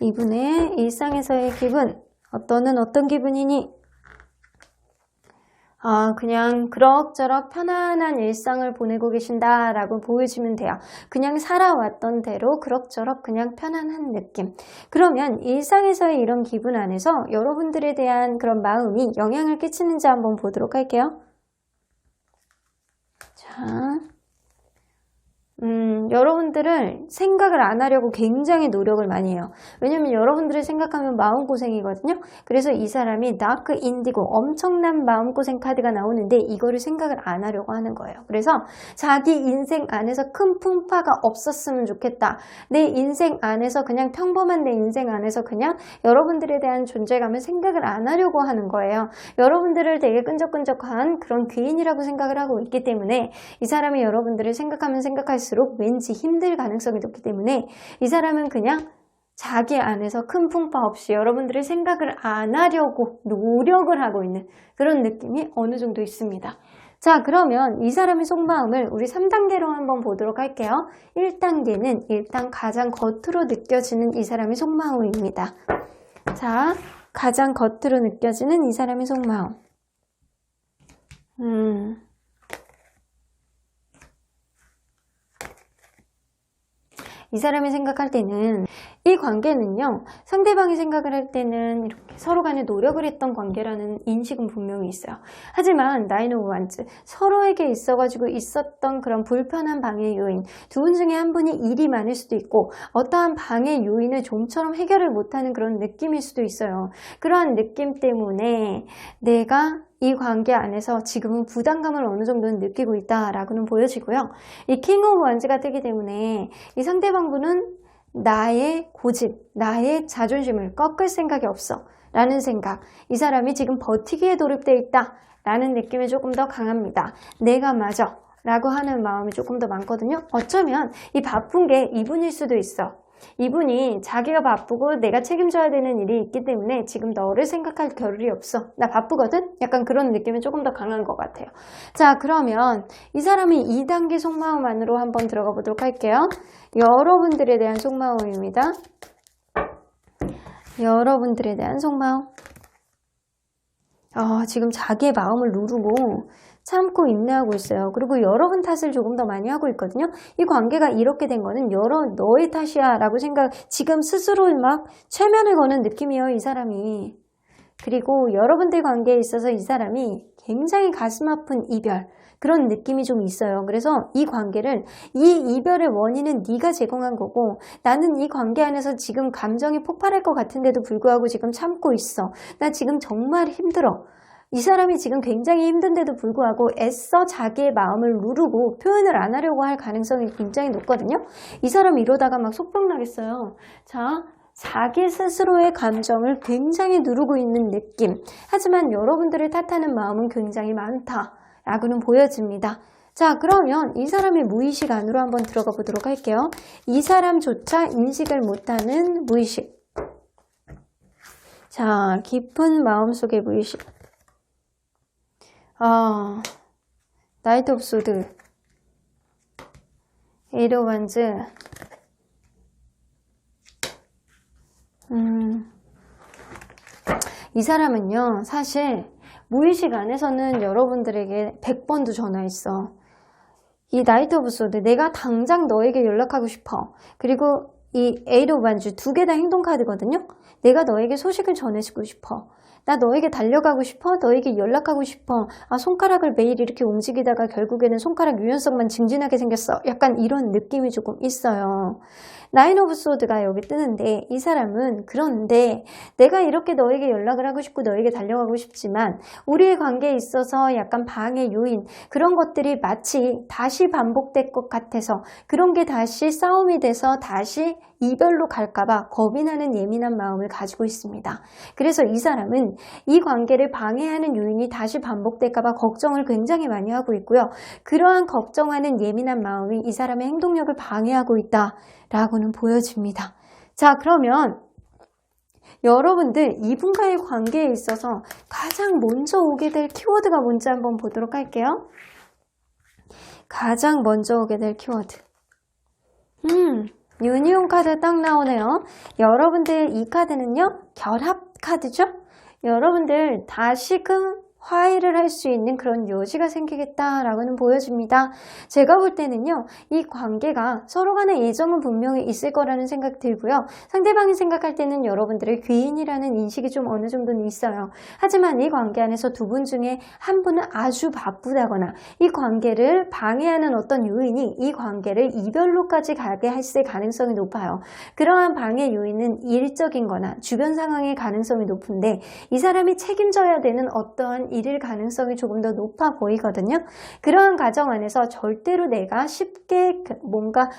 이분의 일상에서의 기분, 너는 어떤 기분이니? 그냥 그럭저럭 편안한 일상을 보내고 계신다라고 보여주면 돼요. 그냥 살아왔던 대로 그럭저럭 그냥 편안한 느낌. 그러면 일상에서의 이런 기분 안에서 여러분들에 대한 그런 마음이 영향을 끼치는지 한번 보도록 할게요. 자, 여러분들을 생각을 안 하려고 굉장히 노력을 많이 해요. 왜냐면 여러분들을 생각하면 마음고생이거든요. 그래서 이 사람이 다크 인디고 엄청난 마음고생 카드가 나오는데 이거를 생각을 안 하려고 하는 거예요. 그래서 자기 인생 안에서 큰 풍파가 없었으면 좋겠다. 내 인생 안에서 그냥 평범한 내 인생 안에서 그냥 여러분들에 대한 존재감을 생각을 안 하려고 하는 거예요. 여러분들을 되게 끈적끈적한 그런 귀인이라고 생각을 하고 있기 때문에 이 사람이 여러분들을 생각하면 생각할수록 왠지 힘들 가능성이 높기 때문에 이 사람은 그냥 자기 안에서 큰 풍파 없이 여러분들의 생각을 안 하려고 노력을 하고 있는 그런 느낌이 어느 정도 있습니다. 자, 그러면 이 사람의 속마음을 우리 3단계로 한번 보도록 할게요. 1단계는 일단 가장 겉으로 느껴지는 이 사람의 속마음입니다. 자, 가장 겉으로 느껴지는 이 사람의 속마음. 이 사람이 생각할 때는 이 관계는요, 상대방이 생각을 할 때는 이렇게 서로 간에 노력을 했던 관계라는 인식은 분명히 있어요. 하지만 나인 오브 완즈, 서로에게 있어가지고 있었던 그런 불편한 방해 요인, 두 분 중에 한 분이 일이 많을 수도 있고 어떠한 방해 요인을 좀처럼 해결을 못하는 그런 느낌일 수도 있어요. 그러한 느낌 때문에 내가 이 관계 안에서 지금은 부담감을 어느 정도는 느끼고 있다라고는 보여지고요. 이 킹 오브 완즈가 뜨기 때문에 이 상대방분은 나의 고집, 나의 자존심을 꺾을 생각이 없어 라는 생각, 이 사람이 지금 버티기에 돌입되어 있다 라는 느낌이 조금 더 강합니다. 내가 맞아 라고 하는 마음이 조금 더 많거든요. 어쩌면 이 바쁜 게 이분일 수도 있어. 이분이 자기가 바쁘고 내가 책임져야 되는 일이 있기 때문에 지금 너를 생각할 겨를이 없어. 나 바쁘거든? 약간 그런 느낌이 조금 더 강한 것 같아요. 자, 그러면 이 사람이 2단계 속마음 안으로 한번 들어가 보도록 할게요. 여러분들에 대한 속마음입니다. 여러분들에 대한 속마음. 지금 자기의 마음을 누르고 참고 인내하고 있어요. 그리고 여러분 탓을 조금 더 많이 하고 있거든요. 이 관계가 이렇게 된 거는 너의 탓이야 라고 지금 스스로 막 최면을 거는 느낌이에요, 이 사람이. 그리고 여러분들 관계에 있어서 이 사람이 굉장히 가슴 아픈 이별, 그런 느낌이 좀 있어요. 그래서 이 이별의 원인은 네가 제공한 거고, 나는 이 관계 안에서 지금 감정이 폭발할 것 같은데도 불구하고 지금 참고 있어. 나 지금 정말 힘들어. 이 사람이 지금 굉장히 힘든데도 불구하고 애써 자기의 마음을 누르고 표현을 안 하려고 할 가능성이 굉장히 높거든요. 이 사람 이러다가 막 속병 나겠어요. 자, 자기 스스로의 감정을 굉장히 누르고 있는 느낌. 하지만 여러분들을 탓하는 마음은 굉장히 많다라고는 보여집니다. 자, 그러면 이 사람의 무의식 안으로 한번 들어가 보도록 할게요. 이 사람조차 인식을 못하는 무의식. 자, 깊은 마음속의 무의식. 나이트 오브 소드, 에이드 오브 완즈. 이 사람은요, 사실 무의식 안에서는 여러분들에게 100번도 전화했어. 이 나이트 오브 소드, 내가 당장 너에게 연락하고 싶어. 그리고 이 에이드 오브 완즈, 두 개 다 행동 카드거든요. 내가 너에게 소식을 전해주고 싶어. 나 너에게 달려가고 싶어? 너에게 연락하고 싶어? 손가락을 매일 이렇게 움직이다가 결국에는 손가락 유연성만 증진하게 생겼어. 약간 이런 느낌이 조금 있어요. 나인 오브 소드가 여기 뜨는데, 이 사람은 그런데 내가 이렇게 너에게 연락을 하고 싶고 너에게 달려가고 싶지만 우리의 관계에 있어서 약간 방해 요인, 그런 것들이 마치 다시 반복될 것 같아서, 그런 게 다시 싸움이 돼서 다시 이별로 갈까봐 겁이 나는 예민한 마음을 가지고 있습니다. 그래서 이 사람은 이 관계를 방해하는 요인이 다시 반복될까봐 걱정을 굉장히 많이 하고 있고요. 그러한 걱정하는 예민한 마음이 이 사람의 행동력을 방해하고 있다라고는 보여집니다. 자, 그러면 여러분들 이분과의 관계에 있어서 가장 먼저 오게 될 키워드가 뭔지 한번 보도록 할게요. 가장 먼저 오게 될 키워드. 유니온 카드 딱 나오네요. 여러분들 이 카드는요, 결합 카드죠? 여러분들 다시금 화해를 할 수 있는 그런 여지가 생기겠다라고는 보여집니다. 제가 볼 때는요, 이 관계가 서로 간의 애정은 분명히 있을 거라는 생각이 들고요. 상대방이 생각할 때는 여러분들의 귀인이라는 인식이 좀 어느 정도는 있어요. 하지만 이 관계 안에서 두 분 중에 한 분은 아주 바쁘다거나 이 관계를 방해하는 어떤 요인이 이 관계를 이별로까지 가게 했을 가능성이 높아요. 그러한 방해 요인은 일적인 거나 주변 상황의 가능성이 높은데, 이 사람이 책임져야 되는 어떠한 일일 가능성이 조금 더 높아 보이거든요. 그러한 과정 안에서 절대로 내가 쉽게 뭔가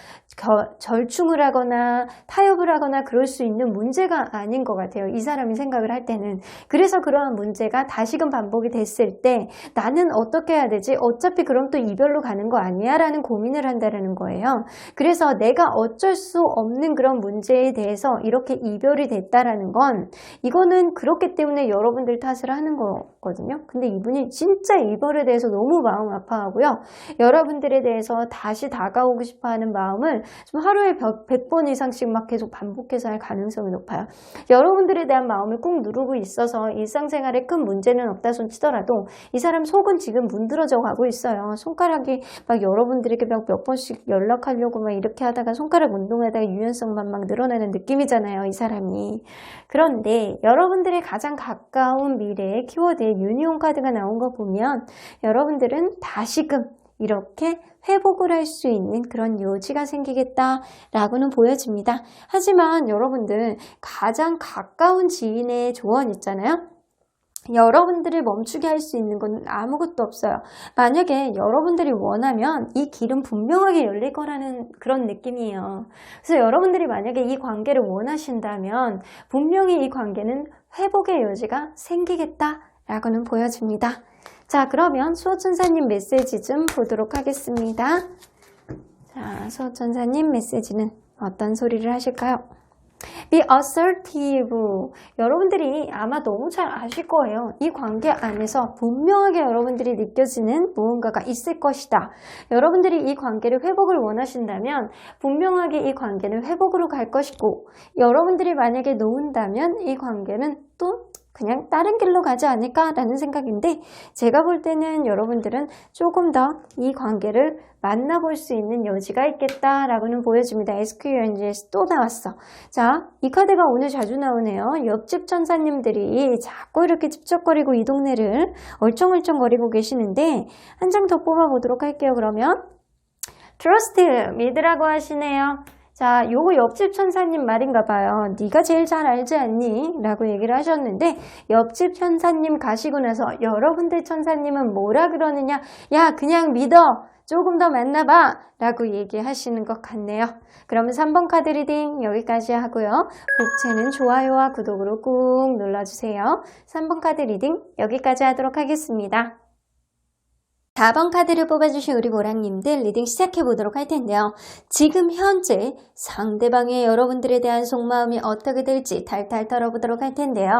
절충을 하거나 타협을 하거나 그럴 수 있는 문제가 아닌 것 같아요. 이 사람이 생각을 할 때는. 그래서 그러한 문제가 다시금 반복이 됐을 때 나는 어떻게 해야 되지? 어차피 그럼 또 이별로 가는 거 아니야? 라는 고민을 한다는 거예요. 그래서 내가 어쩔 수 없는 그런 문제에 대해서 이렇게 이별이 됐다라는 건, 이거는 그렇기 때문에 여러분들 탓을 하는 거거든요. 근데 이분이 진짜 이별에 대해서 너무 마음 아파하고요. 여러분들에 대해서 다시 다가오고 싶어하는 마음을 좀 하루에 100번 이상씩 막 계속 반복해서 할 가능성이 높아요. 여러분들에 대한 마음을 꾹 누르고 있어서 일상생활에 큰 문제는 없다 손 치더라도 이 사람 속은 지금 문드러져 가고 있어요. 손가락이 막 여러분들에게 몇 번씩 연락하려고 막 이렇게 하다가 손가락 운동하다가 유연성만 막 늘어나는 느낌이잖아요, 이 사람이. 그런데 여러분들의 가장 가까운 미래의 키워드에 유니온 카드가 나온 거 보면 여러분들은 다시금 이렇게 회복을 할 수 있는 그런 여지가 생기겠다라고는 보여집니다. 하지만 여러분들 가장 가까운 지인의 조언 있잖아요. 여러분들을 멈추게 할 수 있는 건 아무것도 없어요. 만약에 여러분들이 원하면 이 길은 분명하게 열릴 거라는 그런 느낌이에요. 그래서 여러분들이 만약에 이 관계를 원하신다면 분명히 이 관계는 회복의 여지가 생기겠다라고는 보여집니다. 자, 그러면 수호천사님 메시지 좀 보도록 하겠습니다. 자, 수호천사님 메시지는 어떤 소리를 하실까요? Be assertive. 여러분들이 아마 너무 잘 아실 거예요. 이 관계 안에서 분명하게 여러분들이 느껴지는 무언가가 있을 것이다. 여러분들이 이 관계를 회복을 원하신다면 분명하게 이 관계는 회복으로 갈 것이고, 여러분들이 만약에 놓은다면 이 관계는 또 그냥 다른 길로 가지 않을까라는 생각인데, 제가 볼 때는 여러분들은 조금 더 이 관계를 만나볼 수 있는 여지가 있겠다라고는 보여집니다. SQNG에서 또 나왔어. 자, 이 카드가 오늘 자주 나오네요. 옆집 천사님들이 자꾸 이렇게 찝쩍거리고 이 동네를 얼쩡얼쩡거리고 계시는데, 한 장 더 뽑아보도록 할게요. 그러면 Trust, 믿으라고 하시네요. 자, 요거 옆집 천사님 말인가 봐요. 네가 제일 잘 알지 않니? 라고 얘기를 하셨는데, 옆집 천사님 가시고 나서 여러분들 천사님은 뭐라 그러느냐? 야, 그냥 믿어. 조금 더 만나봐. 라고 얘기하시는 것 같네요. 그러면 3번 카드 리딩 여기까지 하고요. 복채는 좋아요와 구독으로 꾹 눌러주세요. 3번 카드 리딩 여기까지 하도록 하겠습니다. 4번 카드를 뽑아주신 우리 모랑님들 리딩 시작해보도록 할 텐데요. 지금 현재 상대방의 여러분들에 대한 속마음이 어떻게 될지 탈탈 털어보도록 할 텐데요.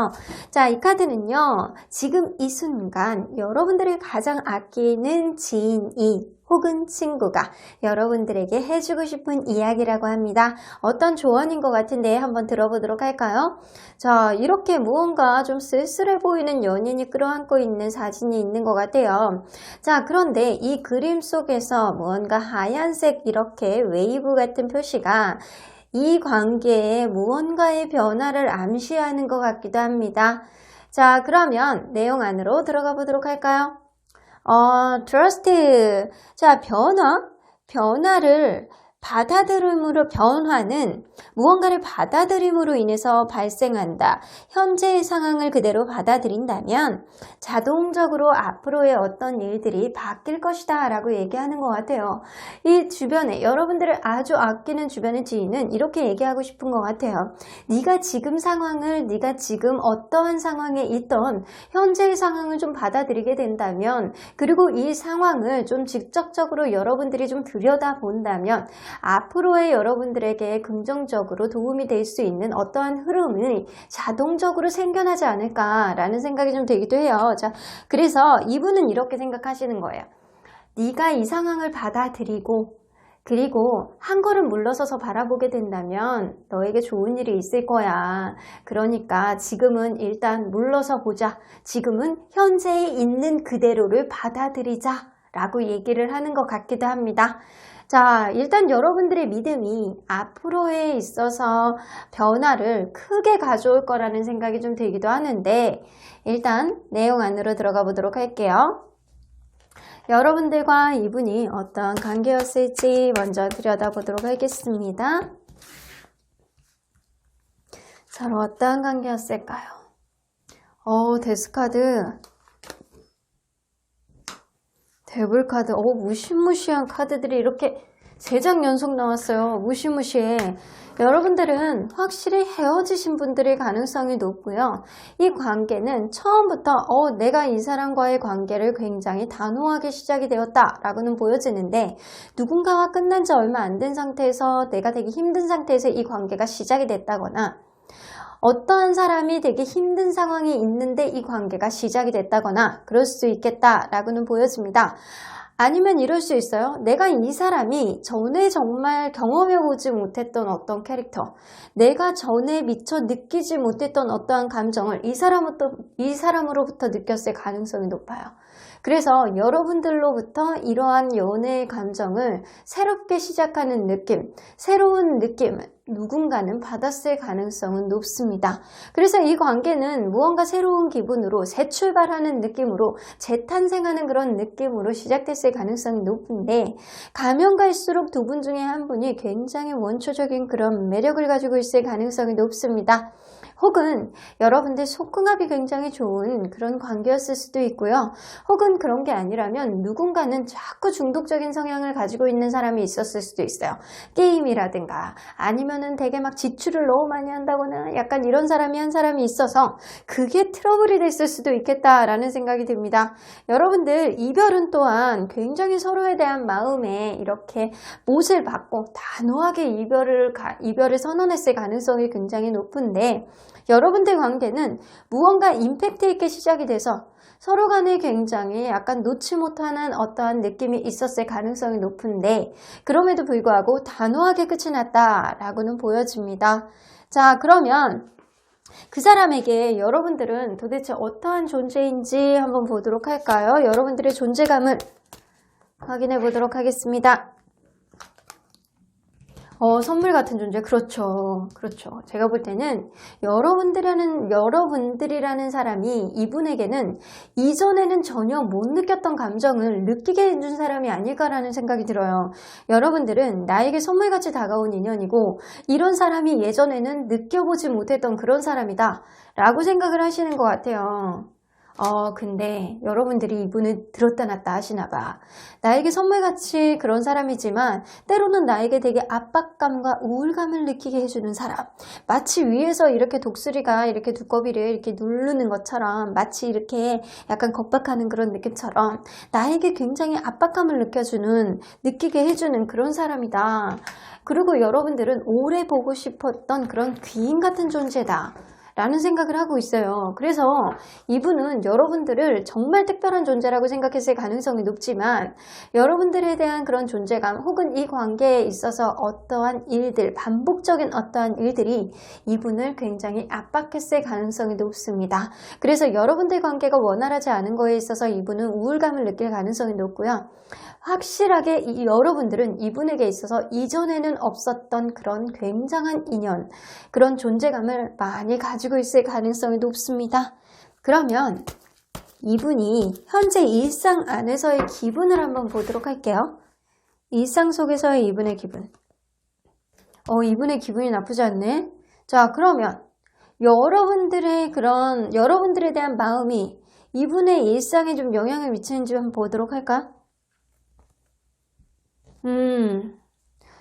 자, 이 카드는요. 지금 이 순간 여러분들을 가장 아끼는 지인이 혹은 친구가 여러분들에게 해주고 싶은 이야기라고 합니다. 어떤 조언인 것 같은데 한번 들어보도록 할까요? 자, 이렇게 무언가 좀 쓸쓸해 보이는 연인이 끌어안고 있는 사진이 있는 것 같아요. 자, 그런데 이 그림 속에서 무언가 하얀색 이렇게 웨이브 같은 표시가 이 관계에 무언가의 변화를 암시하는 것 같기도 합니다. 자, 그러면 내용 안으로 들어가 보도록 할까요? trust. 자, 변화를 받아들임으로, 변화는 무언가를 받아들임으로 인해서 발생한다. 현재의 상황을 그대로 받아들인다면 자동적으로 앞으로의 어떤 일들이 바뀔 것이다 라고 얘기하는 것 같아요. 이 주변에 여러분들을 아주 아끼는 주변의 지인은 이렇게 얘기하고 싶은 것 같아요. 네가 지금 상황을, 네가 지금 어떠한 상황에 있던 현재의 상황을 좀 받아들이게 된다면, 그리고 이 상황을 좀 직접적으로 여러분들이 좀 들여다본다면 앞으로의 여러분들에게 긍정적으로 도움이 될 수 있는 어떠한 흐름이 자동적으로 생겨나지 않을까라는 생각이 좀 되기도 해요. 자, 그래서 이분은 이렇게 생각하시는 거예요. 네가 이 상황을 받아들이고 그리고 한 걸음 물러서서 바라보게 된다면 너에게 좋은 일이 있을 거야. 그러니까 지금은 일단 물러서 보자. 지금은 현재에 있는 그대로를 받아들이자 라고 얘기를 하는 것 같기도 합니다. 자, 일단 여러분들의 믿음이 앞으로에 있어서 변화를 크게 가져올 거라는 생각이 좀 들기도 하는데, 일단 내용 안으로 들어가 보도록 할게요. 여러분들과 이분이 어떤 관계였을지 먼저 들여다보도록 하겠습니다. 서로 어떠한 관계였을까요? 데스카드, 데블카드, 무시무시한 카드들이 이렇게 3장 연속 나왔어요. 무시무시해. 여러분들은 확실히 헤어지신 분들의 가능성이 높고요. 이 관계는 처음부터 내가 이 사람과의 관계를 굉장히 단호하게 시작이 되었다 라고는 보여지는데, 누군가와 끝난 지 얼마 안 된 상태에서 내가 되게 힘든 상태에서 이 관계가 시작이 됐다거나, 어떠한 사람이 되게 힘든 상황이 있는데 이 관계가 시작이 됐다거나 그럴 수 있겠다라고는 보여집니다. 아니면 이럴 수 있어요. 내가 이 사람이 전에 정말 경험해보지 못했던 어떤 캐릭터, 내가 전에 미처 느끼지 못했던 어떠한 감정을 이 사람으로부터 느꼈을 가능성이 높아요. 그래서 여러분들로부터 이러한 연애의 감정을 새롭게 시작하는 느낌, 새로운 느낌, 누군가는 받았을 가능성은 높습니다. 그래서 이 관계는 무언가 새로운 기분으로 재출발하는 느낌으로 재탄생하는 그런 느낌으로 시작됐을 가능성이 높은데, 가면 갈수록 두 분 중에 한 분이 굉장히 원초적인 그런 매력을 가지고 있을 가능성이 높습니다. 혹은 여러분들 속궁합이 굉장히 좋은 그런 관계였을 수도 있고요. 혹은 그런 게 아니라면 누군가는 자꾸 중독적인 성향을 가지고 있는 사람이 있었을 수도 있어요. 게임이라든가 아니면은 되게 막 지출을 너무 많이 한다거나 약간 이런 사람이 한 사람이 있어서 그게 트러블이 됐을 수도 있겠다라는 생각이 듭니다. 여러분들 이별은 또한 굉장히 서로에 대한 마음에 이렇게 못을 받고 단호하게 이별을 선언했을 가능성이 굉장히 높은데 여러분들 관계는 무언가 임팩트 있게 시작이 돼서 서로 간에 굉장히 약간 놓지 못하는 어떠한 느낌이 있었을 가능성이 높은데 그럼에도 불구하고 단호하게 끝이 났다라고는 보여집니다. 자, 그러면 그 사람에게 여러분들은 도대체 어떠한 존재인지 한번 보도록 할까요? 여러분들의 존재감을 확인해 보도록 하겠습니다. 선물 같은 존재. 그렇죠. 그렇죠. 제가 볼 때는 여러분들이라는 사람이 이분에게는 이전에는 전혀 못 느꼈던 감정을 느끼게 해준 사람이 아닐까라는 생각이 들어요. 여러분들은 나에게 선물같이 다가온 인연이고 이런 사람이 예전에는 느껴보지 못했던 그런 사람이다 라고 생각을 하시는 것 같아요. 근데 여러분들이 이분을 들었다 놨다 하시나 봐. 나에게 선물같이 그런 사람이지만 때로는 나에게 되게 압박감과 우울감을 느끼게 해주는 사람. 마치 위에서 이렇게 독수리가 이렇게 두꺼비를 이렇게 누르는 것처럼 마치 이렇게 약간 겁박하는 그런 느낌처럼 나에게 굉장히 압박감을 느끼게 해주는 그런 사람이다. 그리고 여러분들은 오래 보고 싶었던 그런 귀인 같은 존재다. 라는 생각을 하고 있어요. 그래서 이분은 여러분들을 정말 특별한 존재라고 생각했을 가능성이 높지만 여러분들에 대한 그런 존재감 혹은 이 관계에 있어서 어떠한 일들, 반복적인 어떠한 일들이 이분을 굉장히 압박했을 가능성이 높습니다. 그래서 여러분들 관계가 원활하지 않은 거에 있어서 이분은 우울감을 느낄 가능성이 높고요. 확실하게 여러분들은 이분에게 있어서 이전에는 없었던 그런 굉장한 인연, 그런 존재감을 많이 가지고 있을 가능성이 높습니다. 그러면 이분이 현재 일상 안에서의 기분을 한번 보도록 할게요. 일상 속에서의 이분의 기분. 이분의 기분이 나쁘지 않네. 자, 그러면 여러분들에 대한 마음이 이분의 일상에 좀 영향을 미치는지 한번 보도록 할까?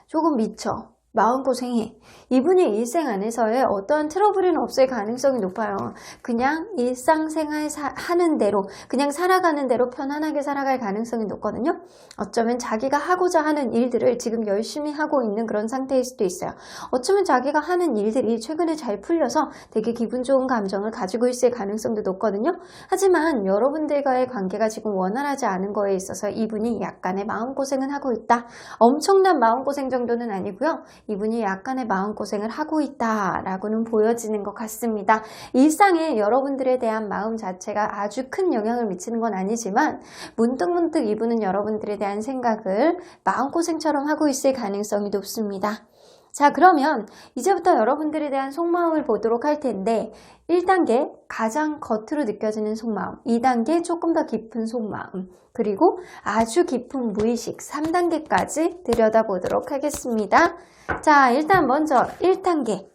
조금 미쳐. 마음고생해. 이분의 일생 안에서의 어떠한 트러블은 없을 가능성이 높아요. 그냥 일상생활 하는 대로, 그냥 살아가는 대로 편안하게 살아갈 가능성이 높거든요. 어쩌면 자기가 하고자 하는 일들을 지금 열심히 하고 있는 그런 상태일 수도 있어요. 어쩌면 자기가 하는 일들이 최근에 잘 풀려서 되게 기분 좋은 감정을 가지고 있을 가능성도 높거든요. 하지만 여러분들과의 관계가 지금 원활하지 않은 거에 있어서 이분이 약간의 마음고생은 하고 있다. 엄청난 마음고생 정도는 아니고요. 이분이 약간의 마음고생을 하고 있다라고는 보여지는 것 같습니다. 일상에 여러분들에 대한 마음 자체가 아주 큰 영향을 미치는 건 아니지만 문득문득 이분은 여러분들에 대한 생각을 마음고생처럼 하고 있을 가능성이 높습니다. 자, 그러면 이제부터 여러분들에 대한 속마음을 보도록 할 텐데 1단계 가장 겉으로 느껴지는 속마음, 2단계 조금 더 깊은 속마음, 그리고 아주 깊은 무의식 3단계까지 들여다보도록 하겠습니다. 자, 일단 먼저 1단계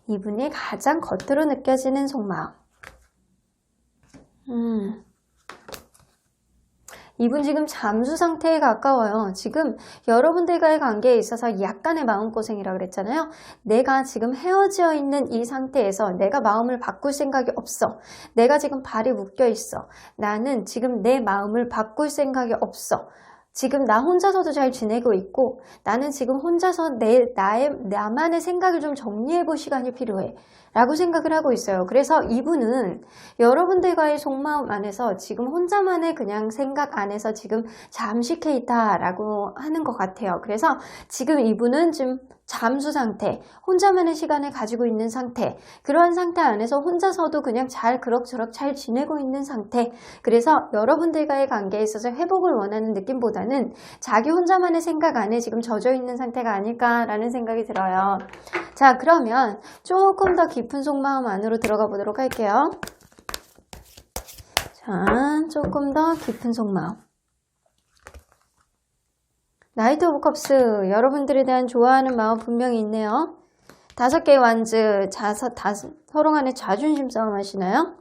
이분의 가장 겉으로 느껴지는 속마음. 이분 지금 잠수 상태에 가까워요. 지금 여러분들과의 관계에 있어서 약간의 마음고생이라고 그랬잖아요. 내가 지금 헤어져 있는 이 상태에서 내가 마음을 바꿀 생각이 없어. 내가 지금 발이 묶여 있어. 나는 지금 내 마음을 바꿀 생각이 없어. 지금 나 혼자서도 잘 지내고 있고 나는 지금 혼자서 나만의 생각을 좀 정리해 볼 시간이 필요해 라고 생각을 하고 있어요. 그래서 이분은 여러분들과의 속마음 안에서 지금 혼자만의 그냥 생각 안에서 지금 잠식해 있다라고 하는 것 같아요. 그래서 지금 이분은 지금 잠수 상태, 혼자만의 시간을 가지고 있는 상태, 그러한 상태 안에서 혼자서도 그냥 그럭저럭 잘 지내고 있는 상태. 그래서 여러분들과의 관계에 있어서 회복을 원하는 느낌보다는 자기 혼자만의 생각 안에 지금 젖어 있는 상태가 아닐까라는 생각이 들어요. 자, 그러면 조금 더 깊은 속마음 안으로 들어가 보도록 할게요. 자, 조금 더 깊은 속마음. 나이트 오브 컵스, 여러분들에 대한 좋아하는 마음 분명히 있네요. 5개의 wands, 서로 간에 자존심 싸움 하시나요?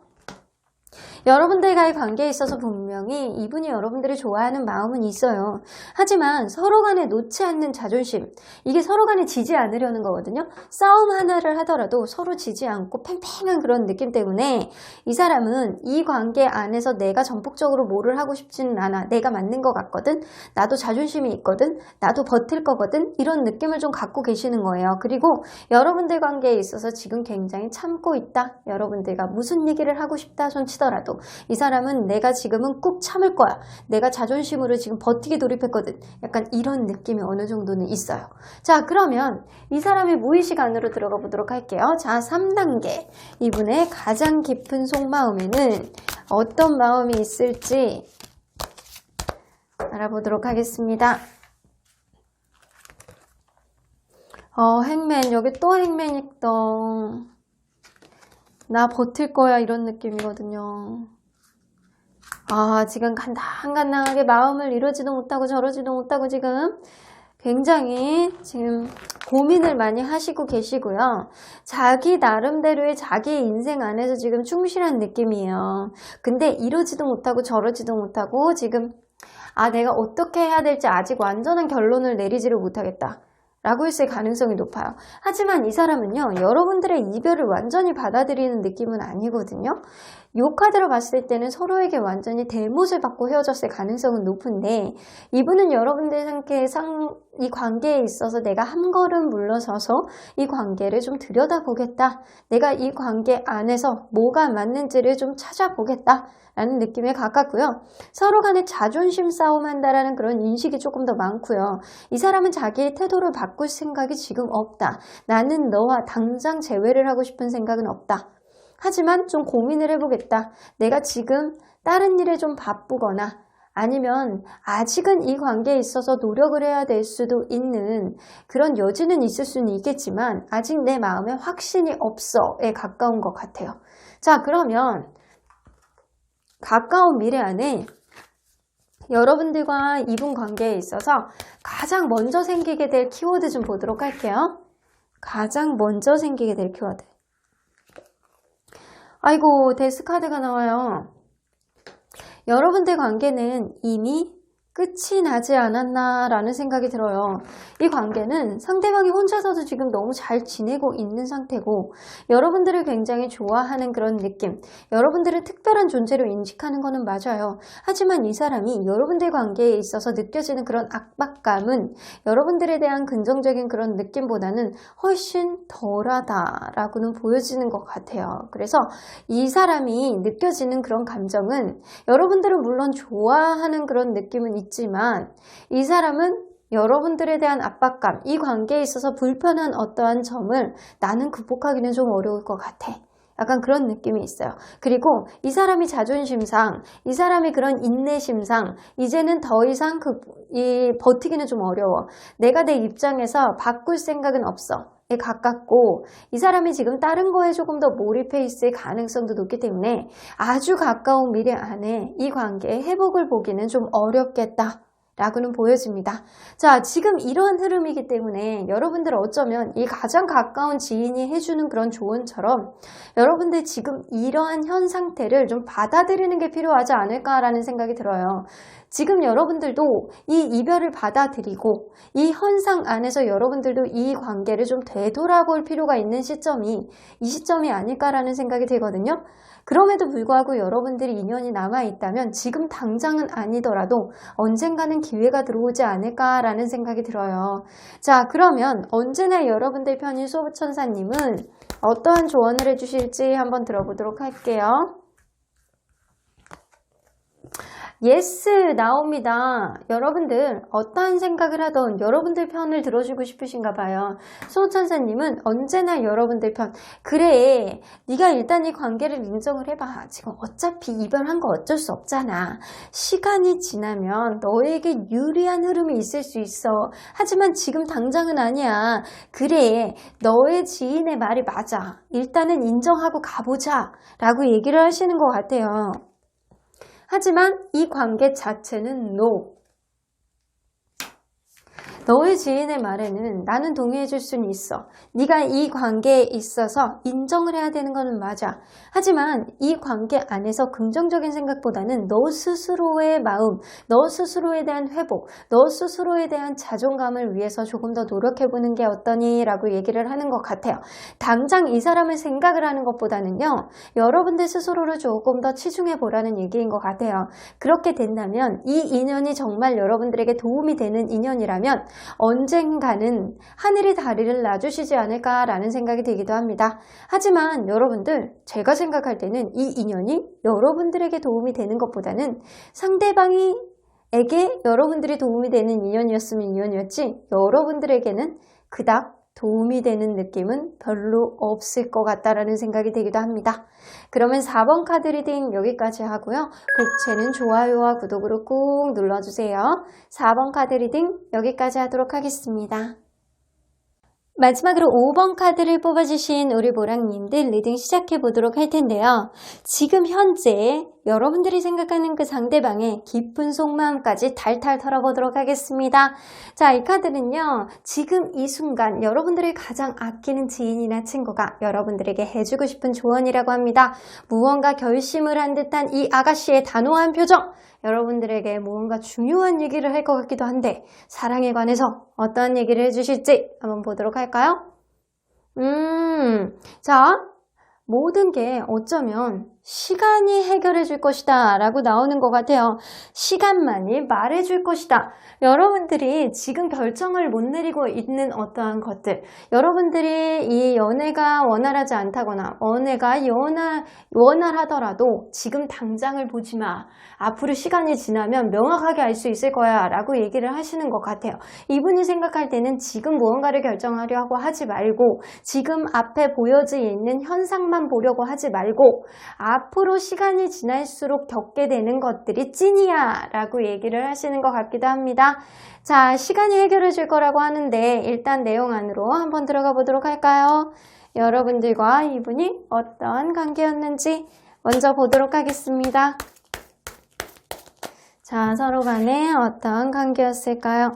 여러분들과의 관계에 있어서 분명히 이분이 여러분들을 좋아하는 마음은 있어요. 하지만 서로 간에 놓지 않는 자존심, 이게 서로 간에 지지 않으려는 거거든요. 싸움 하나를 하더라도 서로 지지 않고 팽팽한 그런 느낌 때문에 이 사람은 이 관계 안에서 내가 전폭적으로 뭐를 하고 싶지는 않아. 내가 맞는 것 같거든. 나도 자존심이 있거든. 나도 버틸 거거든. 이런 느낌을 좀 갖고 계시는 거예요. 그리고 여러분들 관계에 있어서 지금 굉장히 참고 있다. 여러분들과 무슨 얘기를 하고 싶다 손 치더라도 이 사람은 내가 지금은 꾹 참을 거야. 내가 자존심으로 지금 버티게 돌입했거든. 약간 이런 느낌이 어느 정도는 있어요. 자, 그러면 이 사람의 무의식 안으로 들어가 보도록 할게요. 자, 3단계. 이분의 가장 깊은 속마음에는 어떤 마음이 있을지 알아보도록 하겠습니다. 행맨. 여기 또 행맨 있다. 나 버틸 거야 이런 느낌이거든요. 지금 간당간당하게 마음을 이러지도 못하고 저러지도 못하고 지금 굉장히 지금 고민을 많이 하시고 계시고요. 자기 나름대로의 자기의 인생 안에서 지금 충실한 느낌이에요. 근데 이러지도 못하고 저러지도 못하고 지금 내가 어떻게 해야 될지 아직 완전한 결론을 내리지를 못하겠다. 라고 했을 가능성이 높아요. 하지만 이 사람은요, 여러분들의 이별을 완전히 받아들이는 느낌은 아니거든요. 이 카드로 봤을 때는 서로에게 완전히 대못을 받고 헤어졌을 가능성은 높은데 이분은 여러분들 이 관계에 있어서 내가 한 걸음 물러서서 이 관계를 좀 들여다보겠다. 내가 이 관계 안에서 뭐가 맞는지를 좀 찾아보겠다. 라는 느낌에 가깝고요. 서로 간에 자존심 싸움한다라는 그런 인식이 조금 더 많고요. 이 사람은 자기의 태도를 바꿀 생각이 지금 없다. 나는 너와 당장 재회를 하고 싶은 생각은 없다. 하지만 좀 고민을 해보겠다. 내가 지금 다른 일에 좀 바쁘거나 아니면 아직은 이 관계에 있어서 노력을 해야 될 수도 있는 그런 여지는 있을 수는 있겠지만 아직 내 마음에 확신이 없어에 가까운 것 같아요. 자, 그러면 가까운 미래 안에 여러분들과 이분 관계에 있어서 가장 먼저 생기게 될 키워드 좀 보도록 할게요. 가장 먼저 생기게 될 키워드. 아이고, 데스카드가 나와요. 여러분들 관계는 이미 끝이 나지 않았나 라는 생각이 들어요. 이 관계는 상대방이 혼자서도 지금 너무 잘 지내고 있는 상태고 여러분들을 굉장히 좋아하는 그런 느낌, 여러분들을 특별한 존재로 인식하는 거는 맞아요. 하지만 이 사람이 여러분들 관계에 있어서 느껴지는 그런 압박감은 여러분들에 대한 긍정적인 그런 느낌보다는 훨씬 덜하다라고는 보여지는 것 같아요. 그래서 이 사람이 느껴지는 그런 감정은 여러분들은 물론 좋아하는 그런 느낌은 있지만 이 사람은 여러분들에 대한 압박감, 이 관계에 있어서 불편한 어떠한 점을 나는 극복하기는 좀 어려울 것 같아. 약간 그런 느낌이 있어요. 그리고 이 사람이 자존심상, 이 사람이 그런 인내심상 이제는 더 이상 버티기는 좀 어려워. 내가 내 입장에서 바꿀 생각은 없어. 에 가깝고 이 사람이 지금 다른 거에 조금 더 몰입해 있을 가능성도 높기 때문에 아주 가까운 미래 안에 이 관계의 회복을 보기는 좀 어렵겠다 라고는 보여집니다. 자, 지금 이러한 흐름이기 때문에 여러분들 어쩌면 이 가장 가까운 지인이 해주는 그런 조언처럼 여러분들 지금 이러한 현 상태를 좀 받아들이는 게 필요하지 않을까라는 생각이 들어요. 지금 여러분들도 이 이별을 받아들이고 이 현상 안에서 여러분들도 이 관계를 좀 되돌아볼 필요가 있는 시점이 이 시점이 아닐까라는 생각이 들거든요. 그럼에도 불구하고 여러분들이 인연이 남아있다면 지금 당장은 아니더라도 언젠가는 기회가 들어오지 않을까라는 생각이 들어요. 자, 그러면 언제나 여러분들 편인 소부천사님은 어떠한 조언을 해주실지 한번 들어보도록 할게요. 예스 나옵니다. 여러분들 어떠한 생각을 하던 여러분들 편을 들어주고 싶으신가 봐요. 수호천사님은 언제나 여러분들 편. 그래, 네가 일단 이 관계를 인정을 해봐. 지금 어차피 이별한 거 어쩔 수 없잖아. 시간이 지나면 너에게 유리한 흐름이 있을 수 있어. 하지만 지금 당장은 아니야. 그래, 너의 지인의 말이 맞아. 일단은 인정하고 가보자 라고 얘기를 하시는 것 같아요. 하지만 이 관계 자체는 NO. 너의 지인의 말에는 나는 동의해줄 수는 있어. 네가 이 관계에 있어서 인정을 해야 되는 거는 맞아. 하지만 이 관계 안에서 긍정적인 생각보다는 너 스스로의 마음, 너 스스로에 대한 회복, 너 스스로에 대한 자존감을 위해서 조금 더 노력해보는 게 어떠니? 라고 얘기를 하는 것 같아요. 당장 이 사람을 생각을 하는 것보다는요, 여러분들 스스로를 조금 더 치중해보라는 얘기인 것 같아요. 그렇게 된다면 이 인연이 정말 여러분들에게 도움이 되는 인연이라면 언젠가는 하늘이 다리를 놔주시지 않을까라는 생각이 들기도 합니다. 하지만 여러분들, 제가 생각할 때는 이 인연이 여러분들에게 도움이 되는 것보다는 상대방이 에게 여러분들이 도움이 되는 인연이었으면 인연이었지 여러분들에게는 그닥 도움이 되는 느낌은 별로 없을 것 같다라는 생각이 들기도 합니다. 그러면 4번 카드 리딩 여기까지 하고요. 복채는 좋아요와 구독으로 꾹 눌러주세요. 4번 카드 리딩 여기까지 하도록 하겠습니다. 마지막으로 5번 카드를 뽑아주신 우리 모랑님들 리딩 시작해 보도록 할 텐데요. 지금 현재 여러분들이 생각하는 그 상대방의 깊은 속마음까지 탈탈 털어보도록 하겠습니다. 자, 이 카드는요. 지금 이 순간 여러분들이 가장 아끼는 지인이나 친구가 여러분들에게 해주고 싶은 조언이라고 합니다. 무언가 결심을 한 듯한 이 아가씨의 단호한 표정. 여러분들에게 무언가 중요한 얘기를 할 것 같기도 한데 사랑에 관해서 어떤 얘기를 해주실지 한번 보도록 할까요? 자, 모든 게 어쩌면 시간이 해결해 줄 것이다 라고 나오는 것 같아요. 시간만이 말해 줄 것이다. 여러분들이 지금 결정을 못 내리고 있는 어떠한 것들, 여러분들이 이 연애가 원활하지 않다거나 연애가 원활하더라도 지금 당장을 보지 마. 앞으로 시간이 지나면 명확하게 알 수 있을 거야 라고 얘기를 하시는 것 같아요. 이분이 생각할 때는 지금 무언가를 결정하려고 하지 말고 지금 앞에 보여져 있는 현상만 보려고 하지 말고 앞으로 시간이 지날수록 겪게 되는 것들이 찐이야 라고 얘기를 하시는 것 같기도 합니다. 자, 시간이 해결해 줄 거라고 하는데 일단 내용 안으로 한번 들어가 보도록 할까요? 여러분들과 이분이 어떤 관계였는지 먼저 보도록 하겠습니다. 자, 서로 간에 어떤 관계였을까요?